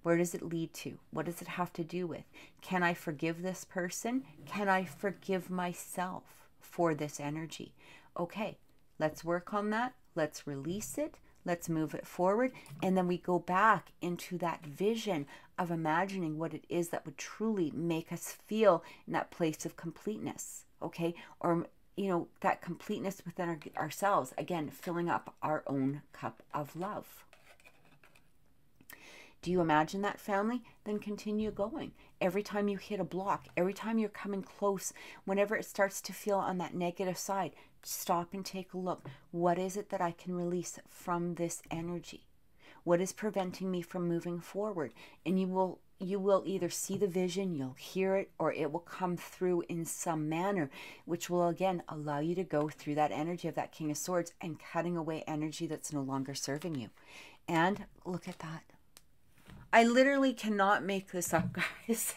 Speaker 1: Where does it lead to? What does it have to do with? Can I forgive this person? Can I forgive myself for this energy? Okay, let's work on that. Let's release it. Let's move it forward. And then we go back into that vision of imagining what it is that would truly make us feel in that place of completeness. Okay, or you know, that completeness within ourselves. Again, filling up our own cup of love. Do you imagine that, family? Then continue going. Every time you hit a block, every time you're coming close, whenever it starts to feel on that negative side, stop and take a look. What is it that I can release from this energy? What is preventing me from moving forward? And you will either see the vision, you'll hear it, or it will come through in some manner, which will again allow you to go through that energy of that King of Swords and cutting away energy that's no longer serving you. And look at that. I literally cannot make this up, guys.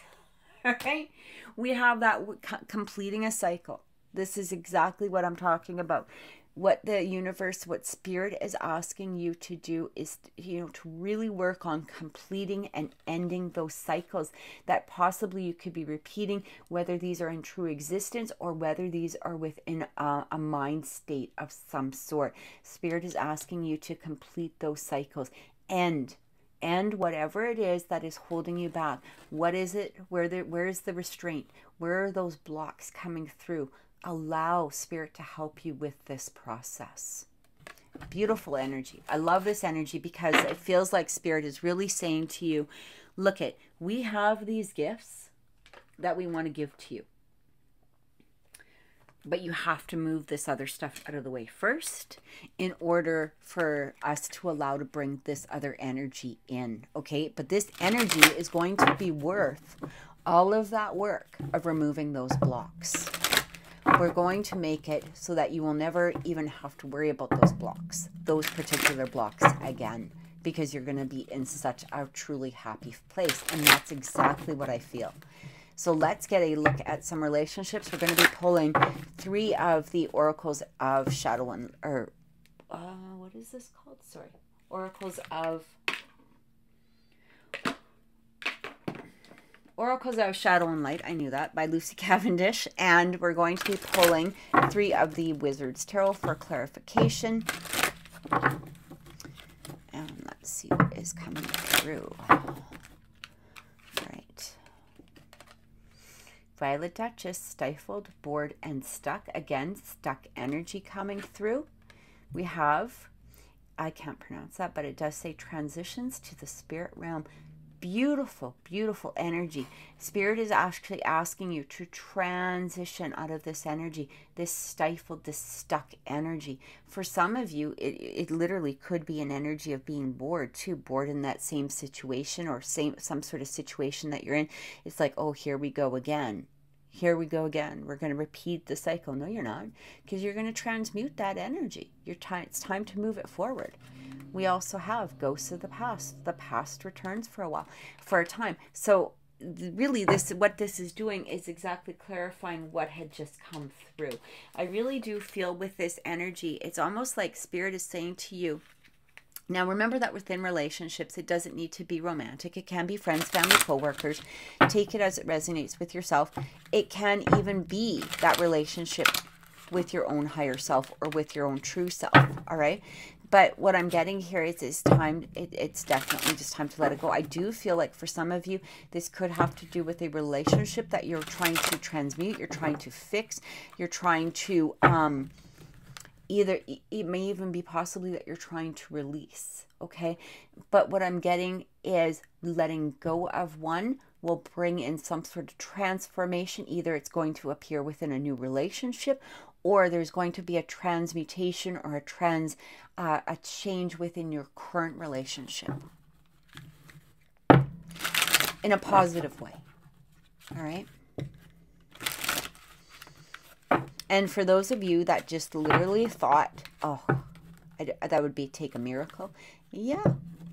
Speaker 1: Okay? We have that completing a cycle. This is exactly what I'm talking about. What the universe, what spirit is asking you to do is, you know, to really work on completing and ending those cycles that possibly you could be repeating, whether these are in true existence or whether these are within a mind state of some sort. Spirit is asking you to complete those cycles. And whatever it is that is holding you back. What is it? Where is the restraint? Where are those blocks coming through? Allow Spirit to help you with this process. Beautiful energy. I love this energy because it feels like Spirit is really saying to you, look it, we have these gifts that we want to give to you. But you have to move this other stuff out of the way first in order for us to allow to bring this other energy in, okay? But this energy is going to be worth all of that work of removing those blocks. We're going to make it so that you will never even have to worry about those blocks, those particular blocks again, because you're going to be in such a truly happy place. And that's exactly what I feel. So let's get a look at some relationships. We're going to be pulling 3 of the oracles of shadow and, or what is this called? Sorry. Oracles of Shadow and Light. I knew that, by Lucy Cavendish. And we're going to be pulling 3 of the Wizard's Tarot for clarification. And let's see what is coming through. Right. Violet Duchess, stifled, bored, and stuck. Again, stuck energy coming through. We have, I can't pronounce that, but it does say transitions to the spirit realm. Beautiful, beautiful energy. Spirit is actually asking you to transition out of this energy, this stifled, this stuck energy. For some of you, it literally could be an energy of being bored too, bored in that same situation or some sort of situation that you're in. It's like, oh, here we go again. Here we go again. We're going to repeat the cycle. No, you're not, because you're going to transmute that energy. It's time to move it forward. We also have ghosts of the past. The past returns for a time. So really, what this is doing is exactly clarifying what had just come through. I really do feel with this energy, it's almost like Spirit is saying to you, now remember that within relationships, it doesn't need to be romantic. It can be friends, family, co-workers. Take it as it resonates with yourself. It can even be that relationship with your own higher self or with your own true self, all right? But what I'm getting here is it's definitely just time to let it go. I do feel like for some of you, this could have to do with a relationship that you're trying to transmute, you're trying to fix, you're trying to, either it may even be possibly that you're trying to release, okay? But what I'm getting is letting go of one will bring in some sort of transformation. Either it's going to appear within a new relationship, or there's going to be a transmutation or a change within your current relationship in a positive way. All right. And for those of you that just literally thought, oh, that would take a miracle. Yeah.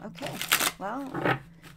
Speaker 1: Okay. Well,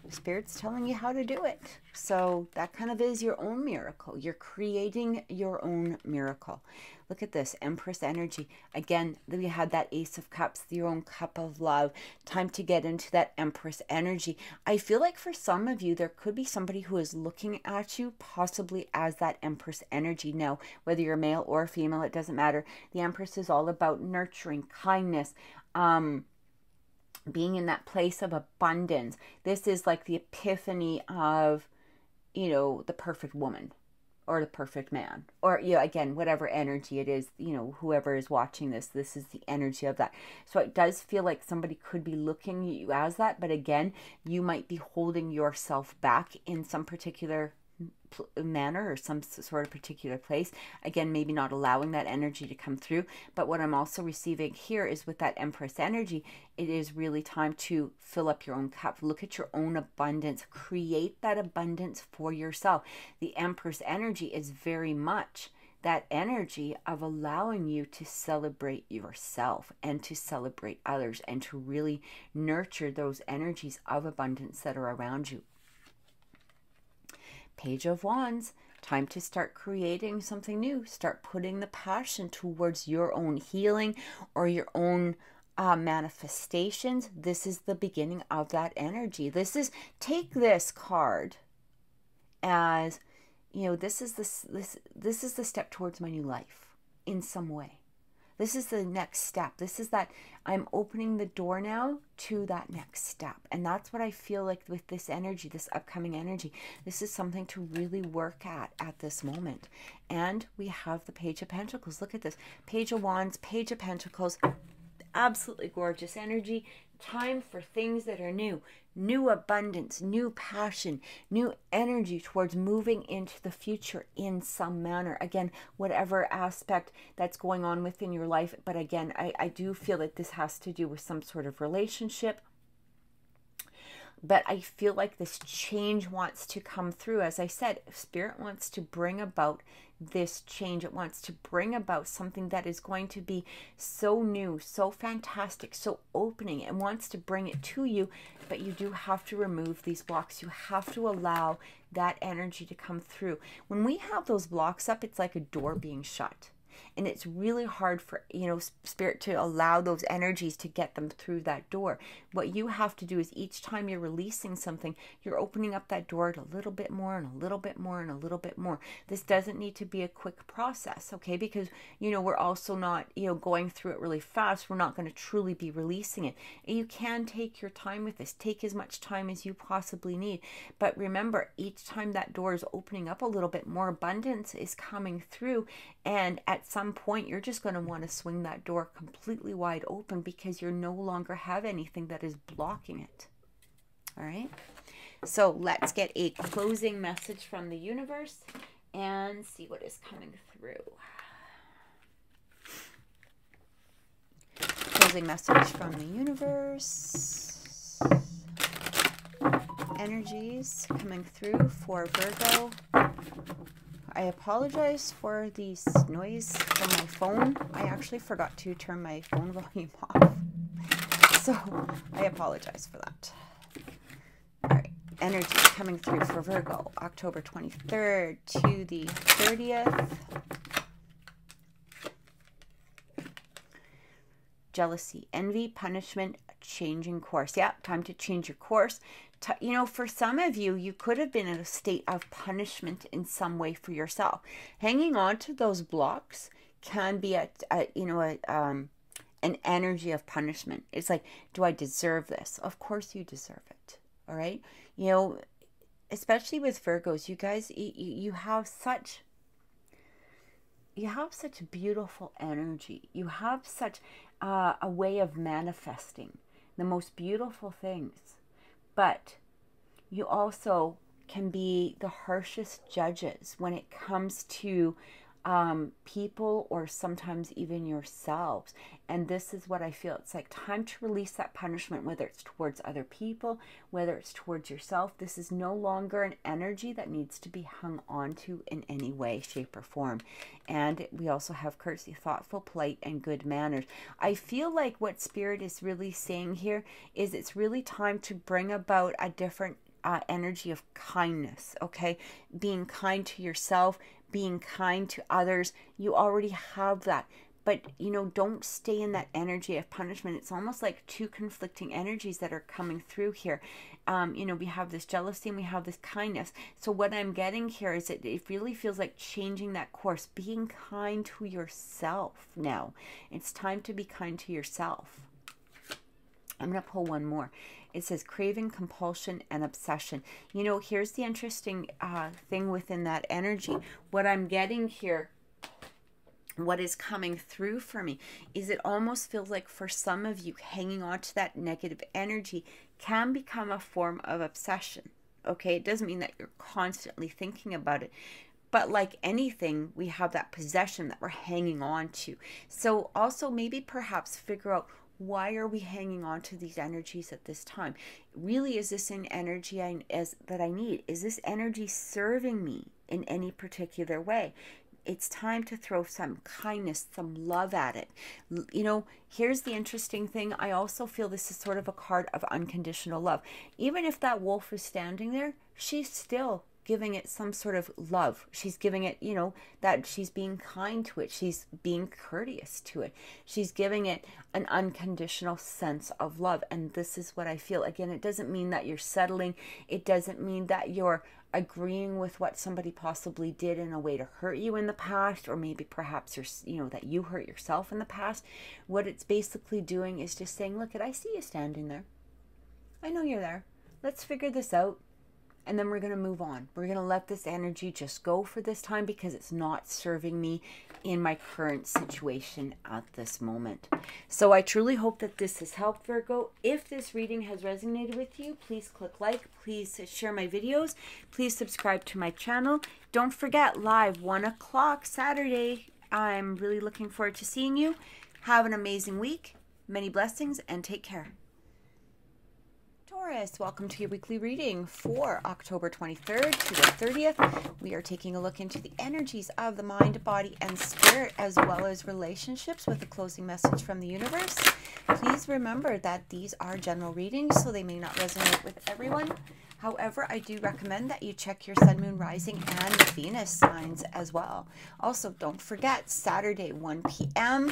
Speaker 1: Spirit's telling you how to do it. So that kind of is your own miracle. You're creating your own miracle. Look at this, Empress energy. Again, we had that Ace of Cups, your own cup of love. Time to get into that Empress energy. I feel like for some of you, there could be somebody who is looking at you possibly as that Empress energy. Now, whether you're male or female, it doesn't matter. The Empress is all about nurturing, kindness, being in that place of abundance. This is like the epiphany of, the perfect woman or the perfect man, or, again, whatever energy it is, whoever is watching this is the energy of that. So it does feel like somebody could be looking at you as that, but again, you might be holding yourself back in some particular manner or some sort of particular place. Again, maybe not allowing that energy to come through. But what I'm also receiving here is with that Empress energy, it is really time to fill up your own cup. Look at your own abundance. Create that abundance for yourself. The Empress energy is very much that energy of allowing you to celebrate yourself and to celebrate others and to really nurture those energies of abundance that are around you. Page of Wands, time to start creating something new. Start putting the passion towards your own healing or your own manifestations. This is the beginning of that energy. Take this card as, this is the step towards my new life in some way. This is the next step. This is that I'm opening the door now to that next step. And that's what I feel like with this energy, this upcoming energy. This is something to really work at this moment. And we have the Page of Pentacles. Look at this. Page of Wands, Page of Pentacles. Absolutely gorgeous energy. Time for things that are new. New abundance, new passion, new energy towards moving into the future in some manner. Again, whatever aspect that's going on within your life. But again, I do feel that this has to do with some sort of relationship. But I feel like this change wants to come through. As I said, Spirit wants to bring about this change. It wants to bring about something that is going to be so new, so fantastic, so opening. It wants to bring it to you, but you do have to remove these blocks. You have to allow that energy to come through. When we have those blocks up, it's like a door being shut. And it's really hard for, Spirit to allow those energies to get them through that door. What you have to do is each time you're releasing something, you're opening up that door a little bit more and a little bit more and a little bit more. This doesn't need to be a quick process, okay? Because, we're also not, going through it really fast. We're not going to truly be releasing it. And you can take your time with this. Take as much time as you possibly need. But remember, each time that door is opening up a little bit, more abundance is coming through. And at some point, you're just going to want to swing that door completely wide open because you no longer have anything that is blocking it. All right. So let's get a closing message from the universe and see what is coming through. Closing message from the universe. Energies coming through for Virgo. I apologize for the noise from my phone. I actually forgot to turn my phone volume off. So I apologize for that. All right. Energy coming through for Virgo, October 23rd to the 30th. Jealousy, envy, punishment, changing course. Yeah, time to change your course. For some of you, you could have been in a state of punishment in some way for yourself. Hanging on to those blocks can be an energy of punishment. It's like, do I deserve this? Of course you deserve it. All right. Especially with Virgos, you guys, you have such beautiful energy. You have such a way of manifesting the most beautiful things. But you also can be the harshest judges when it comes to people or sometimes even yourselves. And this is what I feel. It's like time to release that punishment, whether it's towards other people, whether it's towards yourself. This is no longer an energy that needs to be hung on to in any way, shape, or form. And we also have courtesy, thoughtful, polite, and good manners. I feel like what Spirit is really saying here is it's really time to bring about a different energy of kindness, okay? Being kind to yourself, being kind to others. You already have that. But, don't stay in that energy of punishment. It's almost like two conflicting energies that are coming through here. We have this jealousy and we have this kindness. So what I'm getting here is it really feels like changing that course, being kind to yourself now. It's time to be kind to yourself. I'm going to pull one more. It says craving, compulsion, and obsession. Here's the interesting thing within that energy. What I'm getting here, what is coming through for me, is it almost feels like for some of you, hanging on to that negative energy can become a form of obsession. Okay, it doesn't mean that you're constantly thinking about it. But like anything, we have that possession that we're hanging on to. So also maybe perhaps figure out, why are we hanging on to these energies at this time? Really, is this an energy that I need? Is this energy serving me in any particular way? It's time to throw some kindness, some love at it. Here's the interesting thing. I also feel this is sort of a card of unconditional love. Even if that wolf is standing there, she's still giving it some sort of love. She's giving it, that she's being kind to it. She's being courteous to it. She's giving it an unconditional sense of love. And this is what I feel. Again, it doesn't mean that you're settling. It doesn't mean that you're agreeing with what somebody possibly did in a way to hurt you in the past, or maybe perhaps that you hurt yourself in the past. What it's basically doing is just saying, look, I see you standing there. I know you're there. Let's figure this out. And then we're going to move on. We're going to let this energy just go for this time because it's not serving me in my current situation at this moment. So I truly hope that this has helped, Virgo. If this reading has resonated with you, please click like. Please share my videos. Please subscribe to my channel. Don't forget, live 1 o'clock Saturday. I'm really looking forward to seeing you. Have an amazing week. Many blessings and take care. Taurus, welcome to your weekly reading for October 23rd to the 30th. We are taking a look into the energies of the mind, body, and spirit, as well as relationships with a closing message from the universe. Please remember that these are general readings, so they may not resonate with everyone. However, I do recommend that you check your sun, moon, rising, and Venus signs as well. Also, don't forget, Saturday, 1 p.m.,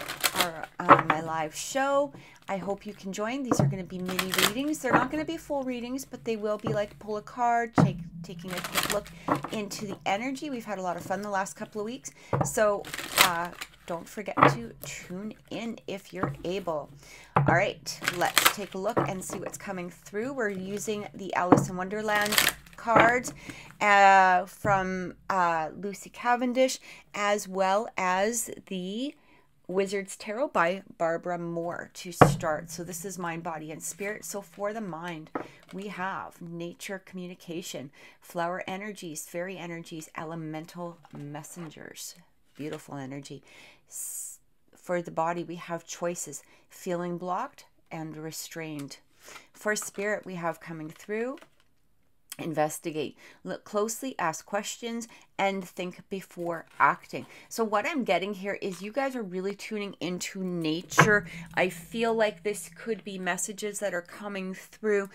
Speaker 1: my live show. I hope you can join. These are going to be mini readings. They're not going to be full readings, but they will be like pull a card, taking a quick look into the energy. We've had a lot of fun the last couple of weeks. So don't forget to tune in if you're able. All right, let's take a look and see what's coming through. We're using the Alice in Wonderland cards from Lucy Cavendish, as well as the Wizard's Tarot by Barbara Moore to start. So this is mind, body, and spirit. So for the mind, we have nature, communication, flower energies, fairy energies, elemental messengers. Beautiful energy. For the body, we have choices, feeling blocked and restrained. For spirit, we have coming through, investigate, look closely, ask questions, and think before acting. So what I'm getting here is you guys are really tuning into nature. I feel like this could be messages that are coming through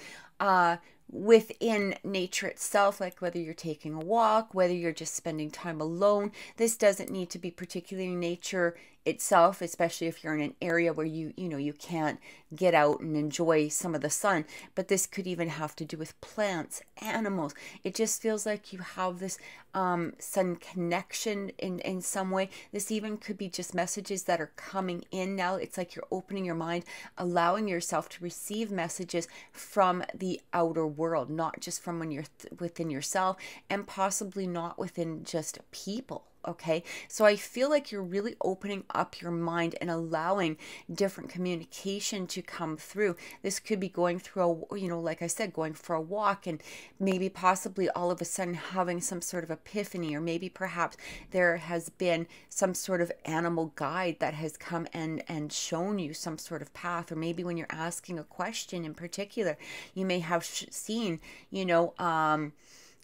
Speaker 1: within nature itself, like whether you're taking a walk, whether you're just spending time alone. This doesn't need to be particularly nature itself, especially if you're in an area where you can't get out and enjoy some of the sun. But this could even have to do with plants, animals. It just feels like you have this sun connection in some way. This even could be just messages that are coming in now. It's like you're opening your mind, allowing yourself to receive messages from the outer world, not just from when you're within yourself, and possibly not within just people. Okay, so I feel like you're really opening up your mind and allowing different communication to come through. This could be going through like I said, going for a walk, and maybe possibly all of a sudden having some sort of epiphany, or maybe perhaps there has been some sort of animal guide that has come and shown you some sort of path. Or maybe when you're asking a question in particular, you may have seen,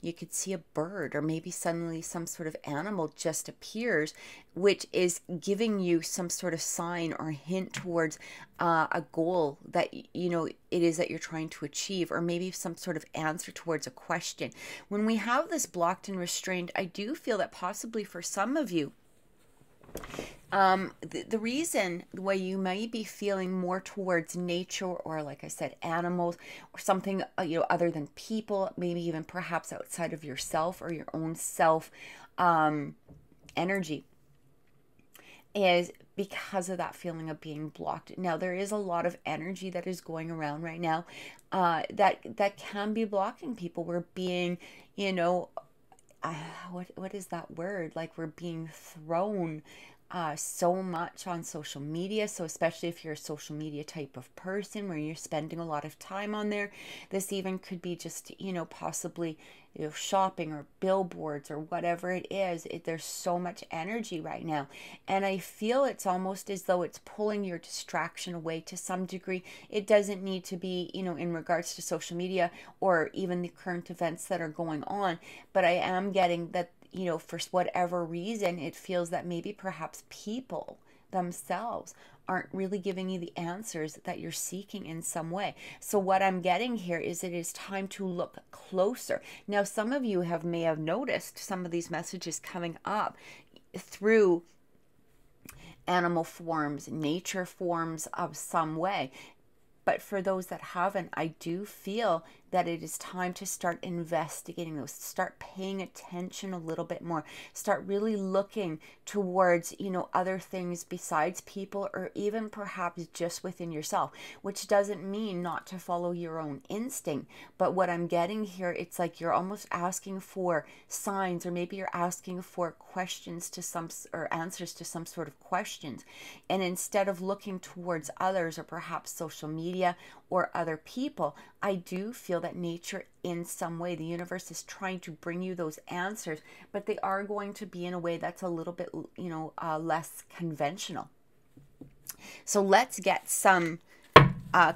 Speaker 1: you could see a bird, or maybe suddenly some sort of animal just appears, which is giving you some sort of sign or hint towards a goal that it is that you're trying to achieve, or maybe some sort of answer towards a question. When we have this blocked and restrained, I do feel that possibly for some of you, the reason why you might be feeling more towards nature, or like I said, animals, or something other than people, maybe even perhaps outside of yourself or your own self energy, is because of that feeling of being blocked. Now, there is a lot of energy that is going around right now that can be blocking people. We're being, what is that word? Like, we're being thrown so much on social media. So especially if you're a social media type of person where you're spending a lot of time on there, this even could be just, possibly, shopping or billboards or whatever it is. There's so much energy right now. And I feel it's almost as though it's pulling your distraction away to some degree. It doesn't need to be, in regards to social media or even the current events that are going on. But I am getting that, for whatever reason, it feels that maybe perhaps people themselves aren't really giving you the answers that you're seeking in some way. So what I'm getting here is it is time to look closer. Now, some of you may have noticed some of these messages coming up through animal forms, nature forms of some way. But for those that haven't, I do feel that it is time to start investigating those, start paying attention a little bit more, start really looking towards, other things besides people, or even perhaps just within yourself, which doesn't mean not to follow your own instinct. But what I'm getting here, it's like you're almost asking for signs, or maybe you're asking for questions or answers to some sort of questions. And instead of looking towards others, or perhaps social media or other people, I do feel that nature, in some way, the universe is trying to bring you those answers, but they are going to be in a way that's a little bit, less conventional. So let's get some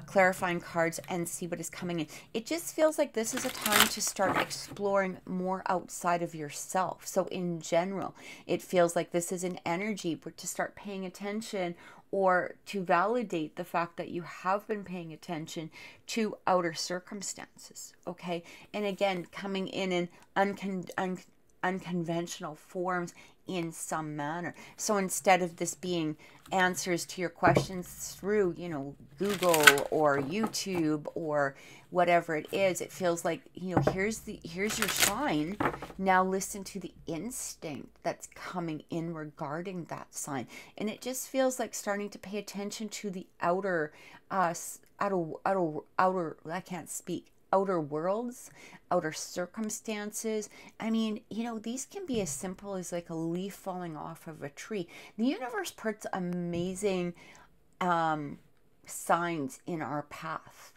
Speaker 1: clarifying cards and see what is coming in. It just feels like this is a time to start exploring more outside of yourself. So in general, it feels like this is an energy to start paying attention, or to validate the fact that you have been paying attention to outer circumstances, okay? And again, coming in unconventional forms in some manner. So instead of this being answers to your questions through, you know, Google or YouTube or whatever it is, it feels like, you know, here's your sign. Now listen to the instinct that's coming in regarding that sign. And it just feels like starting to pay attention to the outer I can't speak, outer worlds, outer circumstances. I mean, you know, these can be as simple as like a leaf falling off of a tree. The universe puts amazing signs in our path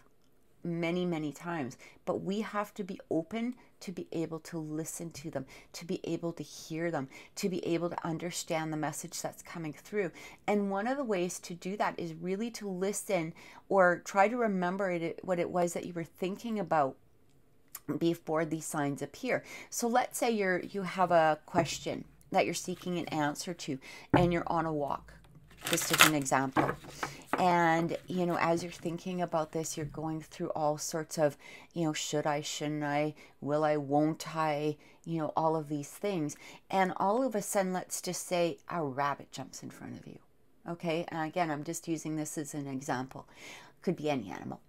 Speaker 1: many, many times, but we have to be open to be able to listen to them, to be able to hear them, to be able to understand the message that's coming through. And one of the ways to do that is really to listen, or try to remember what it was that you were thinking about before these signs appear. So let's say you have a question that you're seeking an answer to, and you're on a walk, just as an example. And, you know, as you're thinking about this, you're going through all sorts of, you know, should I, shouldn't I, will I, won't I, you know, all of these things. And all of a sudden, let's just say a rabbit jumps in front of you. Okay. And again, I'm just using this as an example. Could be any animal.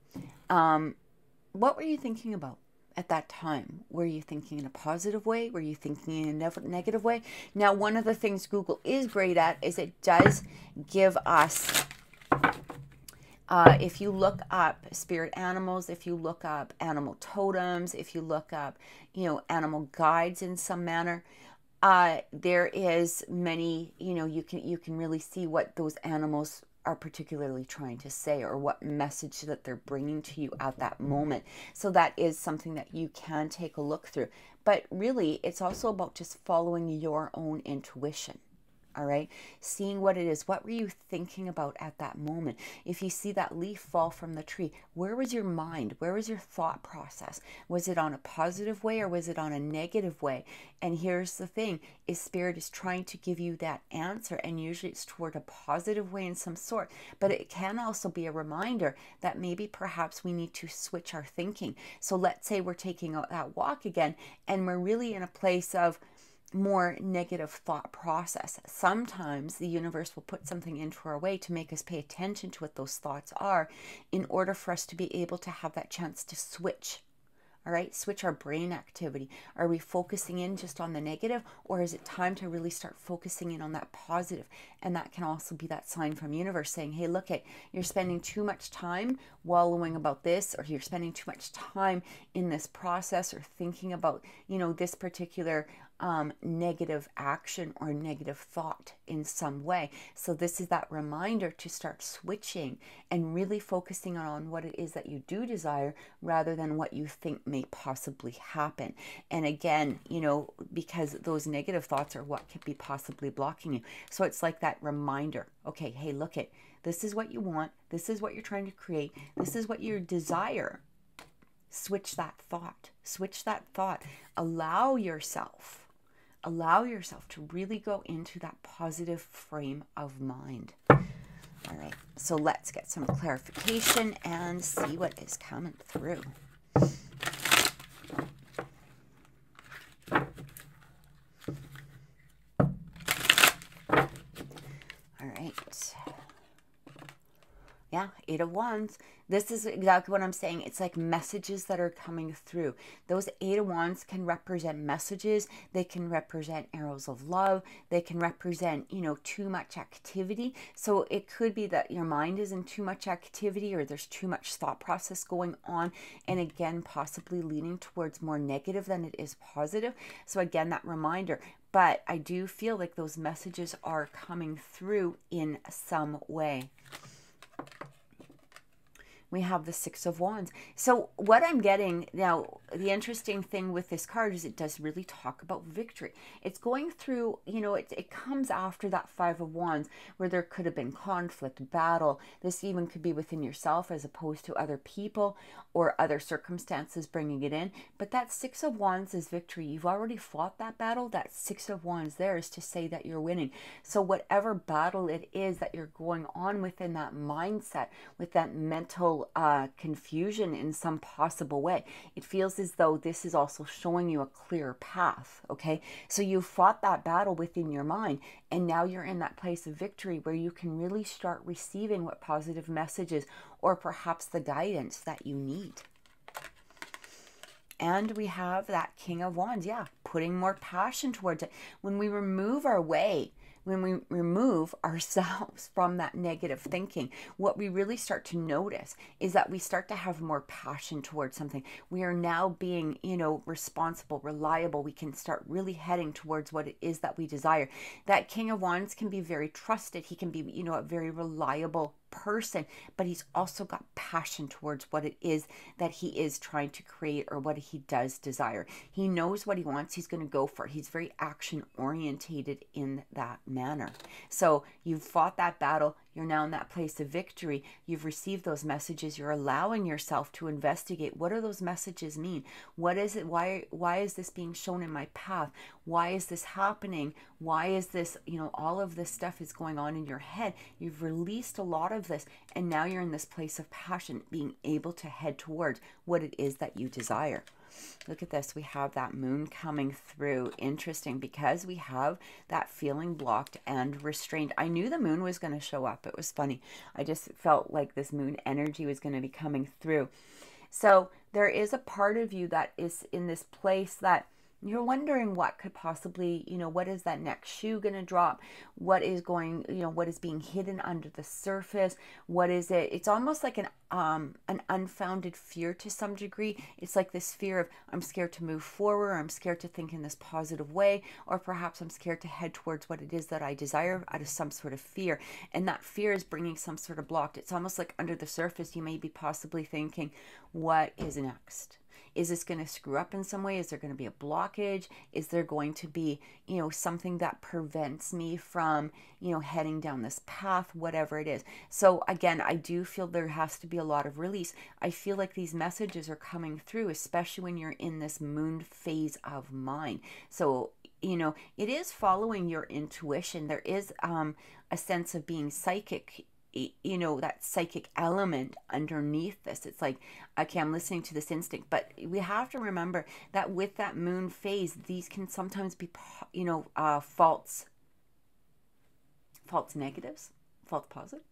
Speaker 1: What were you thinking about at that time? Were you thinking in a positive way? Were you thinking in a negative way? Now, one of the things Google is great at is it does give us, if you look up spirit animals, if you look up animal totems, if you look up, you know, animal guides in some manner, there is many, you know, you can really see what those animals are particularly trying to say, or what message that they're bringing to you at that moment. So that is something that you can take a look through. But really, it's also about just following your own intuition. All right, seeing what it is. What were you thinking about at that moment? If you see that leaf fall from the tree, where was your mind? Where was your thought process? Was it on a positive way, or was it on a negative way? And here's the thing, is Spirit is trying to give you that answer, and usually it's toward a positive way in some sort. But it can also be a reminder that maybe perhaps we need to switch our thinking. So let's say we're taking that walk again, and we're really in a place of more negative thought process. Sometimes the universe will put something into our way to make us pay attention to what those thoughts are, in order for us to be able to have that chance to switch. All right, switch our brain activity. Are we focusing in just on the negative, or is it time to really start focusing in on that positive? And that can also be that sign from universe saying, hey, look, you're spending too much time wallowing about this, or you're spending too much time in this process, or thinking about, you know, this particular negative action or negative thought in some way. So this is that reminder to start switching and really focusing on what it is that you do desire, rather than what you think may possibly happen. And again, you know, because those negative thoughts are what could be possibly blocking you. So it's like that reminder. Okay, hey, look, this is what you want. This is what you're trying to create. This is what you desire. Switch that thought. Switch that thought. Allow yourself to really go into that positive frame of mind. All right, so let's get some clarification and see what is coming through. All right. Yeah, Eight of Wands. This is exactly what I'm saying. It's like messages that are coming through. Those Eight of Wands can represent messages. They can represent arrows of love. They can represent, you know, too much activity. So it could be that your mind is in too much activity, or there's too much thought process going on. And again, possibly leaning towards more negative than it is positive. So again, that reminder. But I do feel like those messages are coming through in some way. we have the Six of Wands. So what I'm getting now, the interesting thing with this card is it does really talk about victory. It's going through, you know, it comes after that Five of Wands where there could have been conflict, battle. This even could be within yourself as opposed to other people or other circumstances bringing it in. But that Six of Wands is victory. You've already fought that battle. That Six of Wands there is to say that you're winning. So whatever battle it is that you're going on within that mindset, with that mental confusion in some possible way, it feels as though this is also showing you a clear path. Okay, so you fought that battle within your mind, and now you're in that place of victory where you can really start receiving what positive messages or perhaps the guidance that you need. And we have that King of Wands, yeah, putting more passion towards it. When we remove our way, when we remove ourselves from that negative thinking, what we really start to notice is that we start to have more passion towards something. We are now being, you know, responsible, reliable. We can start really heading towards what it is that we desire. That King of Wands can be very trusted. He can be, you know, a very reliable person, but he's also got passion towards what it is that he is trying to create or what he does desire. He knows what he wants. He's going to go for it. He's very action orientated in that manner. So you've fought that battle. You're now in that place of victory. You've received those messages. You're allowing yourself to investigate. What do those messages mean? What is it? Why is this being shown in my path? Why is this happening? Why is this, you know, all of this stuff is going on in your head. You've released a lot of this, and now you're in this place of passion, being able to head towards what it is that you desire. Look at this. We have that moon coming through. Interesting, because we have that feeling blocked and restrained. I knew the moon was going to show up. It was funny. I just felt like this moon energy was going to be coming through. So there is a part of you that is in this place that you're wondering what could possibly, you know, what is that next shoe going to drop? What is going, you know, what is being hidden under the surface? What is it? It's almost like an unfounded fear to some degree. It's like this fear of, I'm scared to move forward, or I'm scared to think in this positive way, or perhaps I'm scared to head towards what it is that I desire out of some sort of fear. And that fear is bringing some sort of block. It's almost like under the surface, you may be possibly thinking, what is next? Is this going to screw up in some way? Is there going to be a blockage? Is there going to be, you know, something that prevents me from, you know, heading down this path, whatever it is? So again, I do feel there has to be a lot of release. I feel like these messages are coming through, especially when you're in this moon phase of mind. So, you know, it is following your intuition. There is a sense of being psychic, you know, that psychic element underneath this. It's like, okay, I'm listening to this instinct, but we have to remember that with that moon phase, these can sometimes be, you know, false negatives, false positives.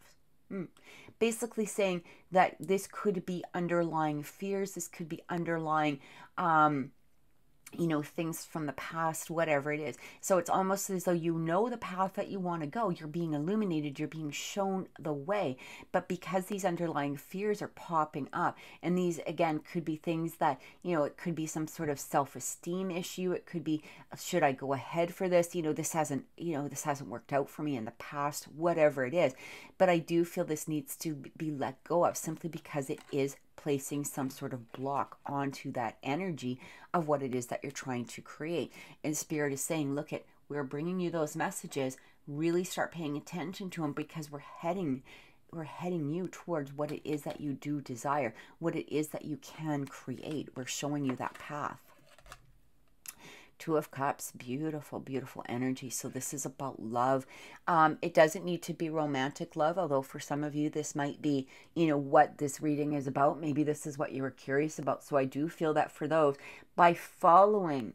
Speaker 1: Basically saying that this could be underlying fears. This could be underlying, you know, things from the past, whatever it is. So it's almost as though you know the path that you want to go. You're being illuminated. You're being shown the way. But because these underlying fears are popping up, and these, again, could be things that, you know, it could be some sort of self-esteem issue. It could be, should I go ahead for this? You know, this hasn't worked out for me in the past, whatever it is. But I do feel this needs to be let go of, simply because it is placing some sort of block onto that energy of what it is that you're trying to create. And Spirit is saying, look, we're bringing you those messages. Really start paying attention to them, because we're heading you towards what it is that you do desire, what it is that you can create. We're showing you that path. Two of Cups, beautiful, beautiful energy. So this is about love. It doesn't need to be romantic love, although for some of you, this might be, you know, what this reading is about. Maybe this is what you were curious about. So I do feel that for those, by following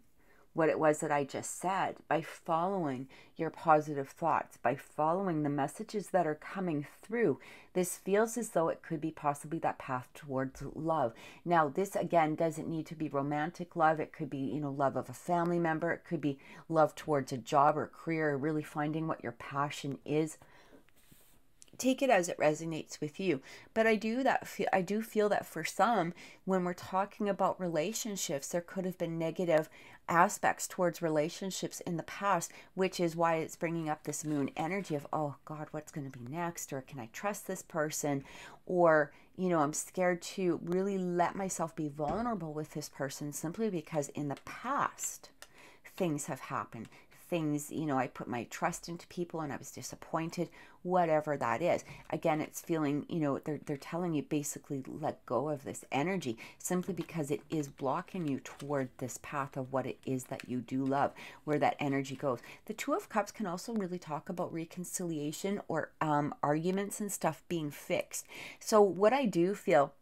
Speaker 1: what it was that I just said, by following your positive thoughts, by following the messages that are coming through, this feels as though it could be possibly that path towards love. Now, this again doesn't need to be romantic love. It could be, you know, love of a family member. It could be love towards a job or career, or really finding what your passion is. Take it as it resonates with you. But I do feel that for some, when we're talking about relationships, there could have been negative aspects towards relationships in the past, which is why it's bringing up this moon energy of, oh God, what's going to be next? Or can I trust this person? Or, I'm scared to really let myself be vulnerable with this person simply because in the past, things have happened. Things, I put my trust into people and I was disappointed, whatever that is. Again, it's feeling, they're telling you basically let go of this energy simply because it is blocking you toward this path of what it is that you do love, where that energy goes. The Two of Cups can also really talk about reconciliation or arguments and stuff being fixed. So what I do feel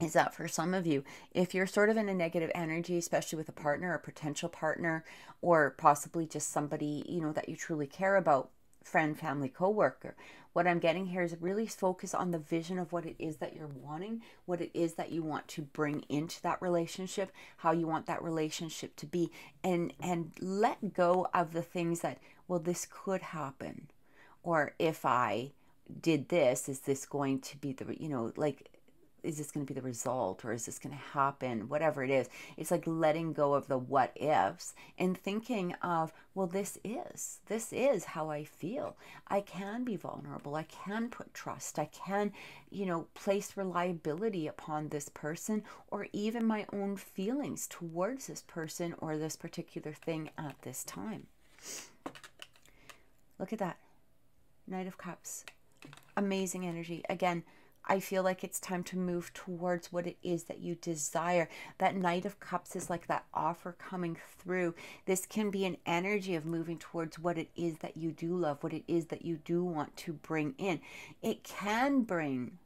Speaker 1: is that for some of you, if you're sort of in a negative energy, especially with a partner or potential partner, or possibly just somebody, that you truly care about, friend, family, coworker, what I'm getting here is really focus on the vision of what it is that you're wanting, what it is that you want to bring into that relationship, how you want that relationship to be, and let go of the things that, well, this could happen, or if I did this, is this going to be the, is this going to be the result, or is this going to happen, whatever it is. It's like letting go of the what ifs and thinking of, well, this is how I feel. I can be vulnerable. I can put trust. I can, place reliability upon this person, or even my own feelings towards this person or this particular thing at this time. Look at that. Knight of Cups. Amazing energy. Again, I feel like it's time to move towards what it is that you desire. That Knight of Cups is like that offer coming through. This can be an energy of moving towards what it is that you do love, what it is that you do want to bring in. It can bring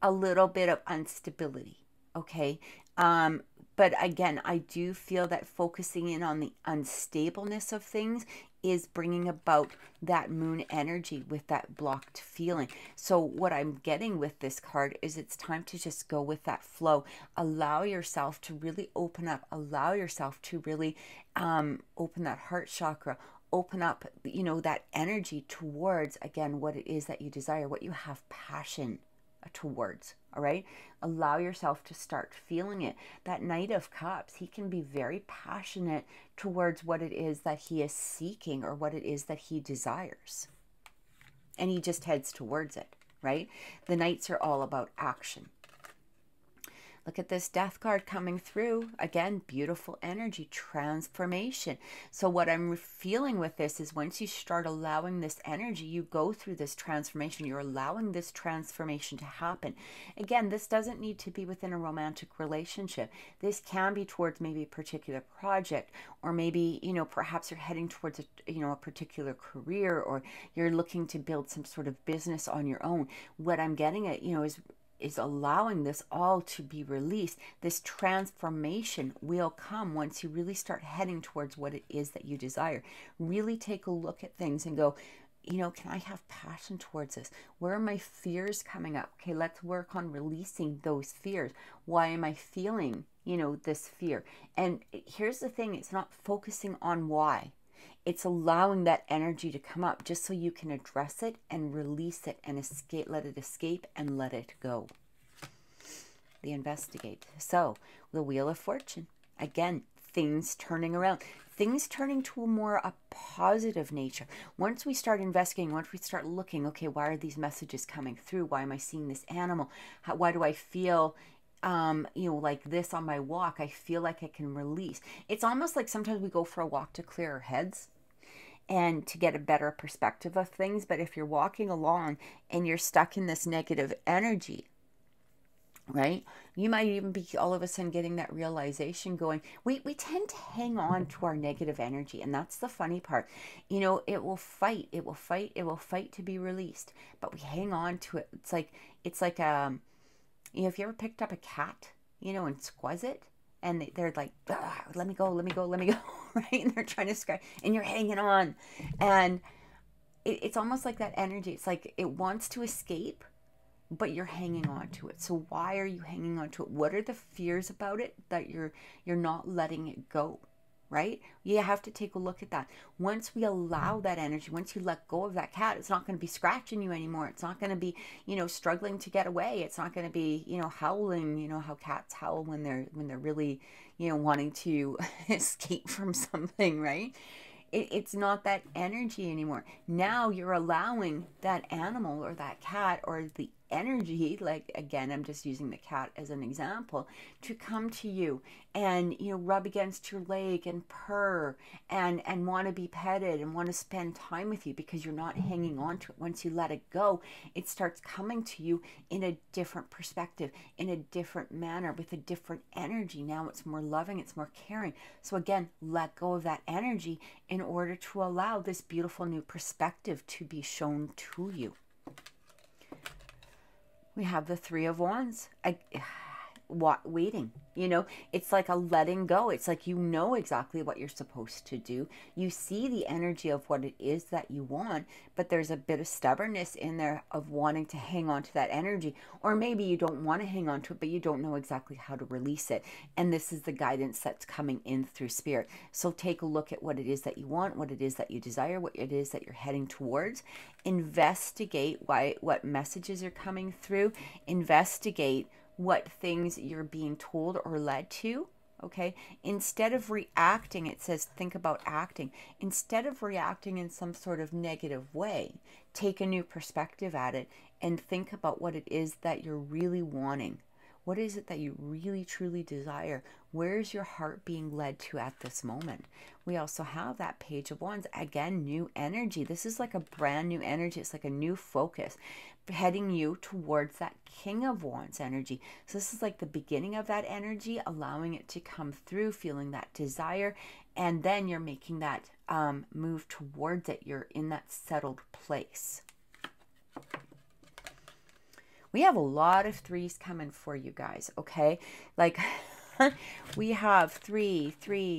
Speaker 1: a little bit of instability, okay? But again, I do feel that focusing in on the unstableness of things is bringing about that moon energy with that blocked feeling. So what I'm getting with this card is it's time to just go with that flow. Allow yourself to really open up. Allow yourself to really open that heart chakra. Open up, that energy towards, again, what it is that you desire, what you have passion towards. All right. Allow yourself to start feeling it. That Knight of Cups, he can be very passionate towards what it is that he is seeking or what it is that he desires. And he just heads towards it, right? The Knights are all about action. Look at this Death card coming through. Again, beautiful energy, transformation. So what I'm feeling with this is once you start allowing this energy, you go through this transformation. You're allowing this transformation to happen. Again, this doesn't need to be within a romantic relationship. This can be towards maybe a particular project, or maybe, perhaps you're heading towards a particular career, or you're looking to build some sort of business on your own. What I'm getting at, is allowing this all to be released. This transformation will come once you really start heading towards what it is that you desire. Really take a look at things and go, can I have passion towards this? Where are my fears coming up? Okay, let's work on releasing those fears. Why am I feeling, this fear? And here's the thing, it's not focusing on why. It's allowing that energy to come up just so you can address it and release it and escape, let it escape and let it go. The Investigate. So, the Wheel of Fortune. Again, things turning around. Things turning to a positive nature. Once we start investigating, once we start looking, okay, why are these messages coming through? Why am I seeing this animal? Why do I feel like this on my walk? I feel like I can release. It's almost like sometimes we go for a walk to clear our heads and to get a better perspective of things. But if you're walking along and you're stuck in this negative energy, right, you might even be all of a sudden getting that realization going. We tend to hang on to our negative energy, and that's the funny part. It will fight to be released, but we hang on to it. It's like if you ever picked up a cat, and squeeze it, and they're like, let me go, right? And they're trying to scratch, and you're hanging on. And it's almost like that energy. It's like it wants to escape, but you're hanging on to it. So why are you hanging on to it? What are the fears about it that you're not letting it go? Right? You have to take a look at that. Once we allow that energy, once you let go of that cat, it's not going to be scratching you anymore. It's not going to be, struggling to get away. It's not going to be, howling, how cats howl when they're really, wanting to escape from something, right? It's not that energy anymore. Now you're allowing that animal or that cat or the energy, like again, I'm just using the cat as an example, to come to you and, you know, rub against your leg and purr and want to be petted and want to spend time with you, because you're not hanging on to it. Once you let it go, it starts coming to you in a different perspective, in a different manner, with a different energy. Now it's more loving, it's more caring. So again, let go of that energy in order to allow this beautiful new perspective to be shown to you. We have the Three of Wands. Waiting, you know, it's like a letting go. It's like, you know exactly what you're supposed to do. You see the energy of what it is that you want, but there's a bit of stubbornness in there of wanting to hang on to that energy. Or maybe you don't want to hang on to it, but you don't know exactly how to release it. And this is the guidance that's coming in through Spirit. So take a look at what it is that you want, what it is that you desire, what it is that you're heading towards. Investigate what messages are coming through. Investigate what things you're being told or led to, okay? Instead of reacting, it says think about acting. Instead of reacting in some sort of negative way, take a new perspective at it and think about what it is that you're really wanting. What is it that you really, truly desire? Where is your heart being led to at this moment? We also have that Page of Wands. Again, new energy. This is like a brand new energy. It's like a new focus heading you towards that King of Wands energy. So this is like the beginning of that energy, allowing it to come through, feeling that desire, and then you're making that move towards it. You're in that settled place. We have a lot of threes coming for you guys, okay? Like, we have three.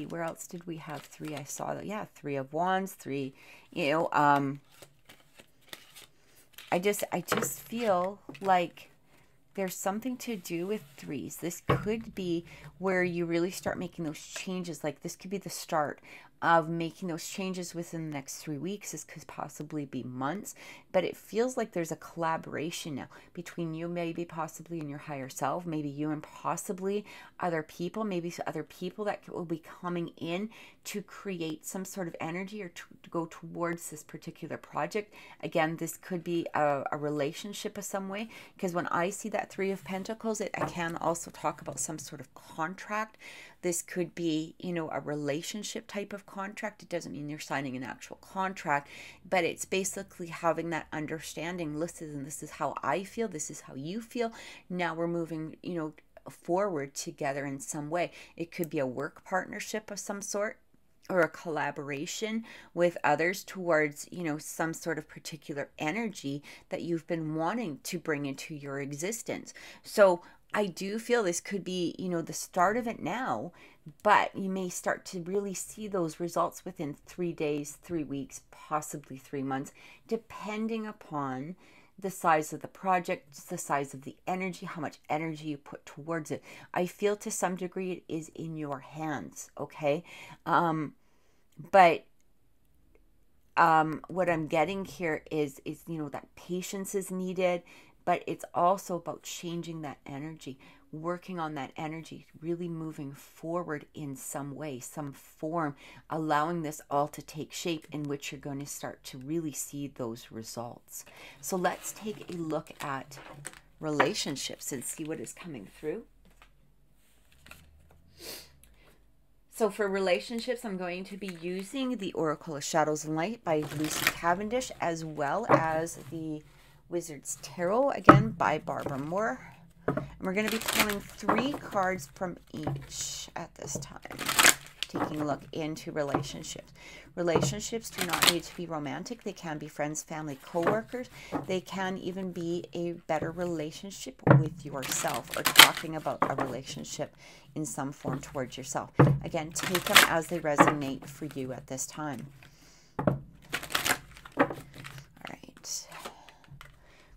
Speaker 1: Where else did we have three? I saw that. Yeah, Three of Wands, three. You know, I just feel like there's something to do with threes. This could be where you really start making those changes. Like, this could be the start of making those changes within the next 3 weeks. This could possibly be months, but it feels like there's a collaboration now between you, maybe possibly and your higher self, maybe you and possibly other people, maybe other people that will be coming in to create some sort of energy or to go towards this particular project. Again, this could be a relationship of some way, because when I see that Three of Pentacles, I can also talk about some sort of contract. This could be, you know, a relationship type of contract. It doesn't mean you're signing an actual contract, but it's basically having that understanding. Listen, this is how I feel. This is how you feel. Now we're moving, you know, forward together in some way. It could be a work partnership of some sort, or a collaboration with others towards, you know, some sort of particular energy that you've been wanting to bring into your existence. So I do feel this could be, you know, the start of it now, but you may start to really see those results within 3 days, 3 weeks, possibly 3 months, depending upon the size of the project, the size of the energy, how much energy you put towards it. I feel to some degree it is in your hands, okay? But what I'm getting here is, you know, that patience is needed, but it's also about changing that energy, working on that energy, really moving forward in some way, some form, allowing this all to take shape in which you're going to start to really see those results. So let's take a look at relationships and see what is coming through. So for relationships, I'm going to be using the Oracle of Shadows and Light by Lucy Cavendish, as well as the Wizard's Tarot, again, by Barbara Moore. And we're going to be pulling 3 cards from each at this time, taking a look into relationships. Relationships do not need to be romantic. They can be friends, family, co-workers. They can even be a better relationship with yourself, or talking about a relationship in some form towards yourself. Again, take them as they resonate for you at this time. All right.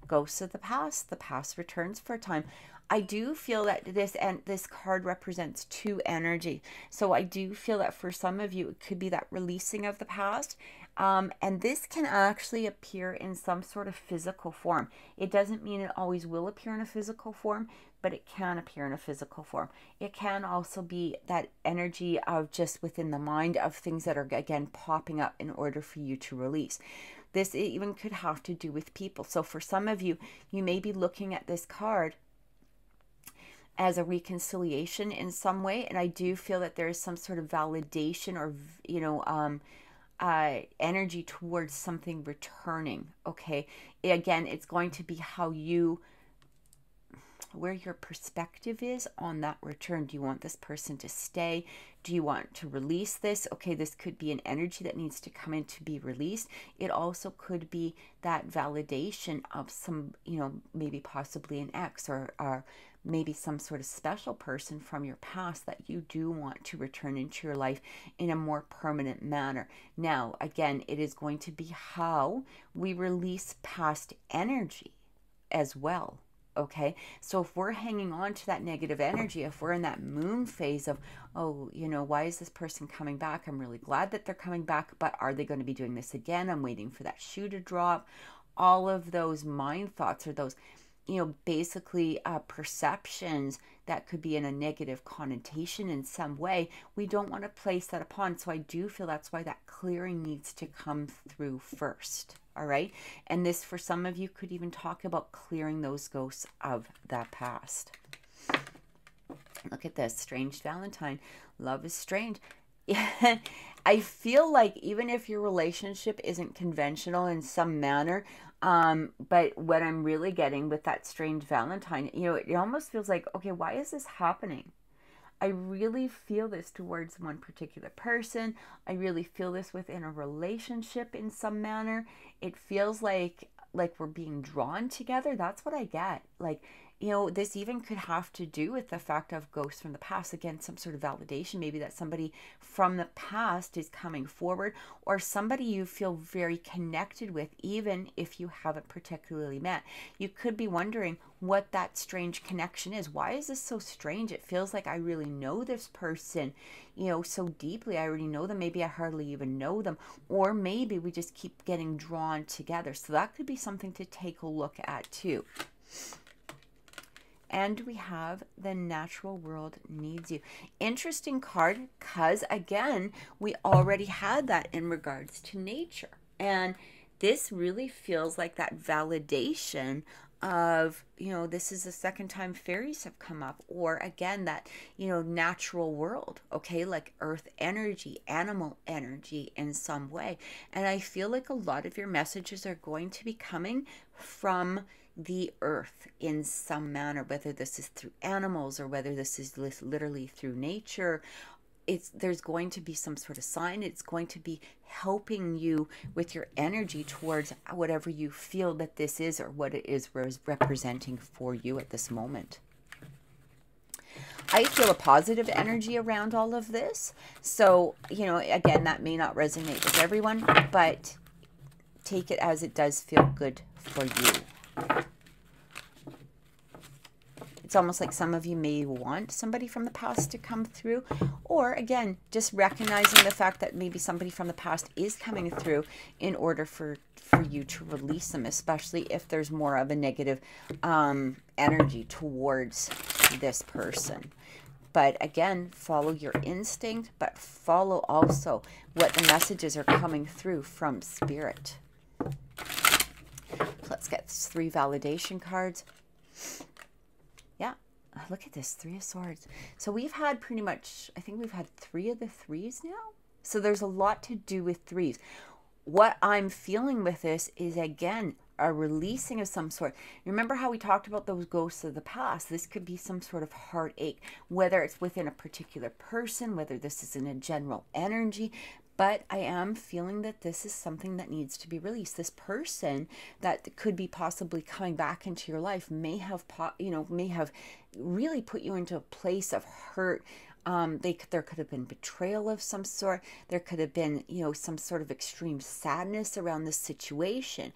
Speaker 1: Ghosts of the past. The past returns for a time. I do feel that this card represents 2 energy. So I do feel that for some of you, it could be that releasing of the past. And this can actually appear in some sort of physical form. It doesn't mean it always will appear in a physical form, but it can appear in a physical form. It can also be that energy of just within the mind of things that are, again, popping up in order for you to release. This even could have to do with people. So for some of you, you may be looking at this card as a reconciliation in some way. And I do feel that there is some sort of validation or, energy towards something returning. Okay. Again, it's going to be where your perspective is on that return. Do you want this person to stay? Do you want to release this? Okay, this could be an energy that needs to come in to be released. It also could be that validation of some, maybe possibly an ex or maybe some sort of special person from your past that you do want to return into your life in a more permanent manner. Now, again, it is going to be how we release past energy as well. Okay, so if we're hanging on to that negative energy, if we're in that moon phase of, oh, why is this person coming back? I'm really glad that they're coming back, but are they going to be doing this again? I'm waiting for that shoe to drop. All of those mind thoughts or those, basically perceptions that could be in a negative connotation in some way, we don't want to place that upon. So I do feel that's why that clearing needs to come through first. All right. And this, for some of you, could even talk about clearing those ghosts of the past. Look at this. Strange Valentine. Love is strange. I feel like even if your relationship isn't conventional in some manner, but what I'm really getting with that Strange Valentine, it almost feels like, okay, why is this happening? I really feel this towards one particular person. I really feel this within a relationship in some manner. It feels like we're being drawn together. That's what I get. Like, this even could have to do with the fact of ghosts from the past. Again, some sort of validation, maybe that somebody from the past is coming forward, or somebody you feel very connected with, even if you haven't particularly met. You could be wondering what that strange connection is. Why is this so strange? It feels like I really know this person, so deeply. I already know them. Maybe I hardly even know them, or maybe we just keep getting drawn together. So that could be something to take a look at too. And we have the natural world needs you. Interesting card, because again, we already had that in regards to nature. And this really feels like that validation of, this is the second time fairies have come up, or again, that, natural world, okay, like earth energy, animal energy in some way. And I feel like a lot of your messages are going to be coming from the earth in some manner, whether this is through animals or whether this is literally through nature. There's going to be some sort of sign. It's going to be helping you with your energy towards whatever you feel that this is, or what it is representing for you at this moment. I feel a positive energy around all of this. So, again, that may not resonate with everyone, but take it as it does feel good for you. It's almost like some of you may want somebody from the past to come through, or again, just recognizing the fact that maybe somebody from the past is coming through in order for you to release them, especially if there's more of a negative energy towards this person. But again, follow your instinct, but follow also what the messages are coming through from Spirit. Let's get 3 validation cards. Yeah, look at this, 3 of Swords. So we've had pretty much, I think we've had 3 of the 3s now. So there's a lot to do with 3s. What I'm feeling with this is, again, a releasing of some sort. Remember how we talked about those ghosts of the past? This could be some sort of heartache, whether it's within a particular person, whether this is in a general energy. But I am feeling that this is something that needs to be released. This person that could be possibly coming back into your life may have really put you into a place of hurt. There could have been betrayal of some sort. There could have been, some sort of extreme sadness around this situation.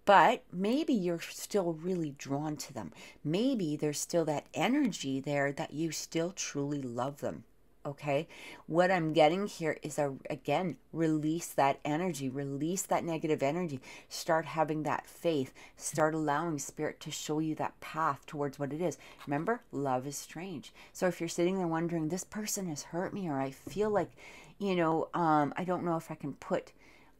Speaker 1: But maybe you're still really drawn to them. Maybe there's still that energy there that you still truly love them. Okay, what I'm getting here is again, release that energy, release that negative energy, start having that faith, start allowing Spirit to show you that path towards what it is. Remember, love is strange. So if you're sitting there wondering, this person has hurt me, or I feel like, I don't know if I can put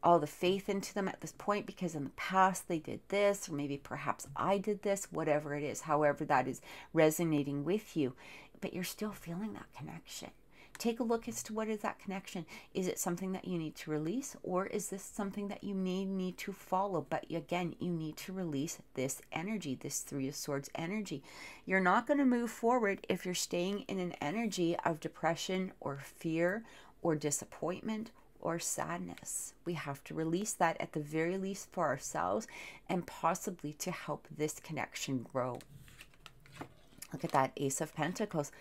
Speaker 1: all the faith into them at this point because in the past they did this, or maybe perhaps I did this, whatever it is, however that is resonating with you, but you're still feeling that connection. Take a look as to what is that connection. Is it something that you need to release, or is this something that you may need to follow? But again, you need to release this energy, this Three of Swords energy. You're not going to move forward if you're staying in an energy of depression or fear or disappointment or sadness. We have to release that at the very least for ourselves and possibly to help this connection grow. Look at that Ace of Pentacles.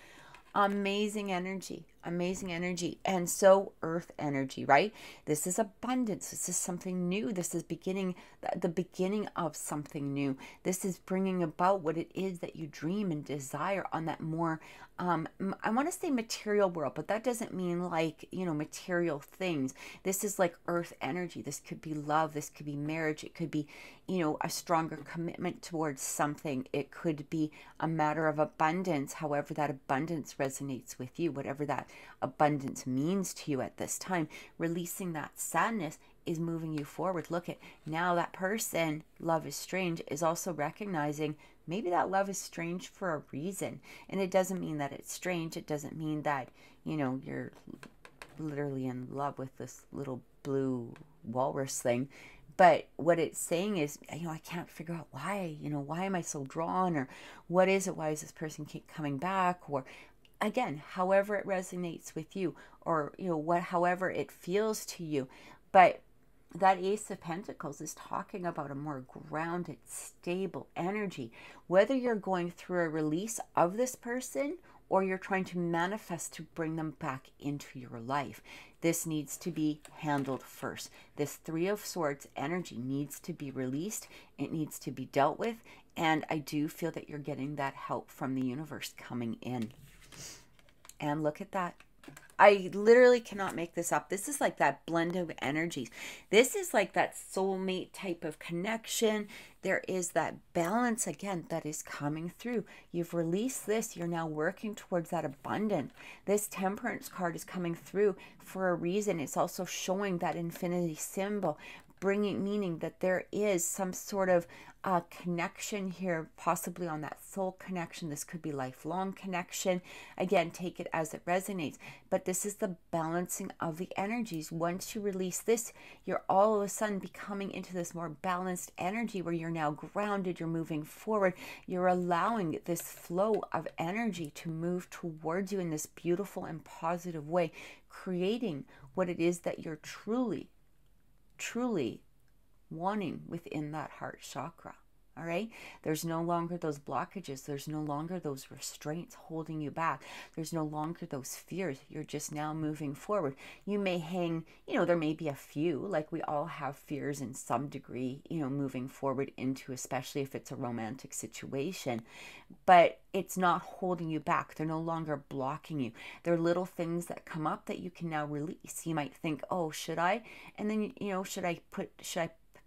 Speaker 1: Amazing energy, amazing energy. And so earth energy, right? This is abundance. This is something new. This is the beginning of something new. This is bringing about what it is that you dream and desire on that more, I want to say material world, but that doesn't mean like, you know, material things. This is like earth energy. This could be love. This could be marriage. It could be, you know, a stronger commitment towards something. It could be a matter of abundance, however that abundance resonates with you, whatever that abundance means to you at this time. Releasing that sadness is moving you forward. Look at now that person, love is strange, is also recognizing maybe that love is strange for a reason. And it doesn't mean that it's strange. It doesn't mean that, you know, you're literally in love with this little blue walrus thing. But what it's saying is, you know, I can't figure out why, you know, why am I so drawn, or what is it? Why does this person keep coming back? Or again, however it resonates with you, or, you know, however it feels to you. But that Ace of Pentacles is talking about a more grounded, stable energy. Whether you're going through a release of this person or you're trying to manifest to bring them back into your life, this needs to be handled first. This Three of Swords energy needs to be released. It needs to be dealt with. And I do feel that you're getting that help from the universe coming in. And look at that. I literally cannot make this up. This is like that blend of energies. This is like that soulmate type of connection. There is that balance again that is coming through. You've released this. You're now working towards that abundance. This Temperance card is coming through for a reason. It's also showing that infinity symbol, meaning that there is some sort of connection here, possibly on that soul connection. This could be lifelong connection. Again, take it as it resonates. But this is the balancing of the energies. Once you release this, you're all of a sudden becoming into this more balanced energy where you're now grounded, you're moving forward, you're allowing this flow of energy to move towards you in this beautiful and positive way, creating what it is that you're truly wanting within that heart chakra. All right. There's no longer those blockages. There's no longer those restraints holding you back. There's no longer those fears. You're just now moving forward. You may hang, you know, there may be a few, like we all have fears in some degree, you know, moving forward into, especially if it's a romantic situation, but it's not holding you back. They're no longer blocking you. They're little things that come up that you can now release. You might think, oh, should I? And then, you know, should I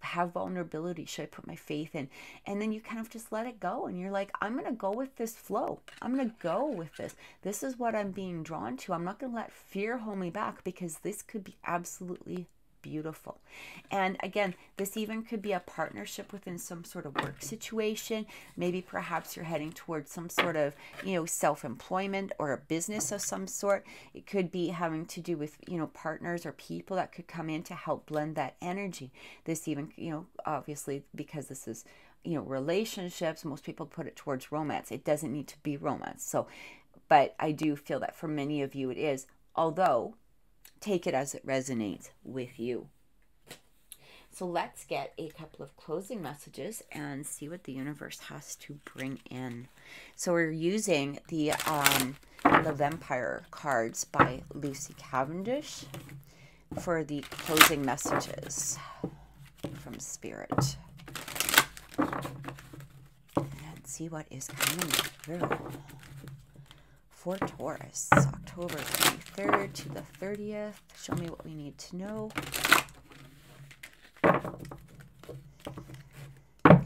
Speaker 1: have vulnerability? Should I put my faith in? And then you kind of just let it go. And you're like, I'm going to go with this flow. I'm going to go with this. This is what I'm being drawn to. I'm not going to let fear hold me back, because this could be absolutely beautiful. And again, this even could be a partnership within some sort of work situation. Maybe perhaps you're heading towards some sort of, you know, self-employment or a business of some sort. It could be having to do with, you know, partners or people that could come in to help blend that energy. This even, you know, obviously, because this is, you know, relationships, most people put it towards romance. It doesn't need to be romance. So, but I do feel that for many of you it is, although take it as it resonates with you. So let's get a couple of closing messages and see what the universe has to bring in. So we're using the Vampire cards by Lucy Cavendish for the closing messages from Spirit. And see what is coming through for Taurus, October 23rd to the 30th. Show me what we need to know. I'm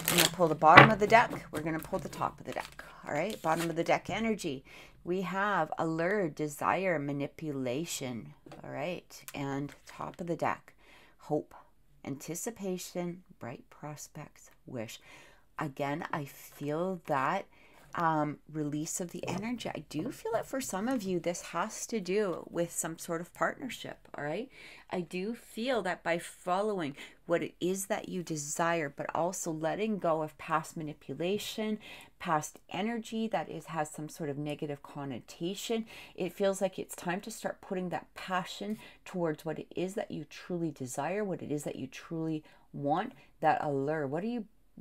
Speaker 1: going to pull the bottom of the deck. We're going to pull the top of the deck. All right, bottom of the deck energy. We have allure, desire, manipulation. All right, and top of the deck. hope, anticipation, bright prospects, wish. Again, I feel that release of the energy. I do feel that for some of you, this has to do with some sort of partnership, all right? I do feel that by following what it is that you desire, but also letting go of past manipulation, past energy that has some sort of negative connotation, it feels like it's time to start putting that passion towards what it is that you truly desire, what it is that you truly want, that allure.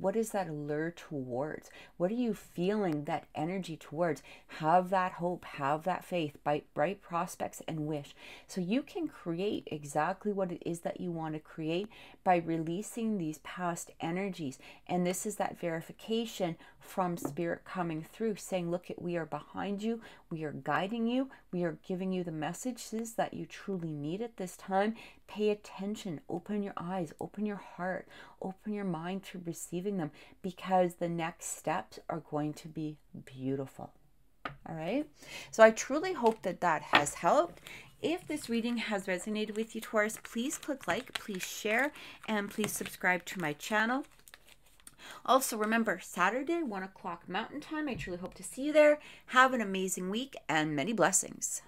Speaker 1: What is that allure towards? What are you feeling that energy towards? Have that hope, have that faith, bright prospects, and wish. So you can create exactly what it is that you want to create by releasing these past energies. And this is that verification from Spirit coming through, saying, look, we are behind you, we are guiding you, we are giving you the messages that you truly need at this time. Pay attention, open your eyes, open your heart, open your mind to receiving them, because the next steps are going to be beautiful. All right. So I truly hope that that has helped. If this reading has resonated with you, Taurus, please click like, please share, and please subscribe to my channel. Also, remember, Saturday, 1 o'clock Mountain Time. I truly hope to see you there. Have an amazing week and many blessings.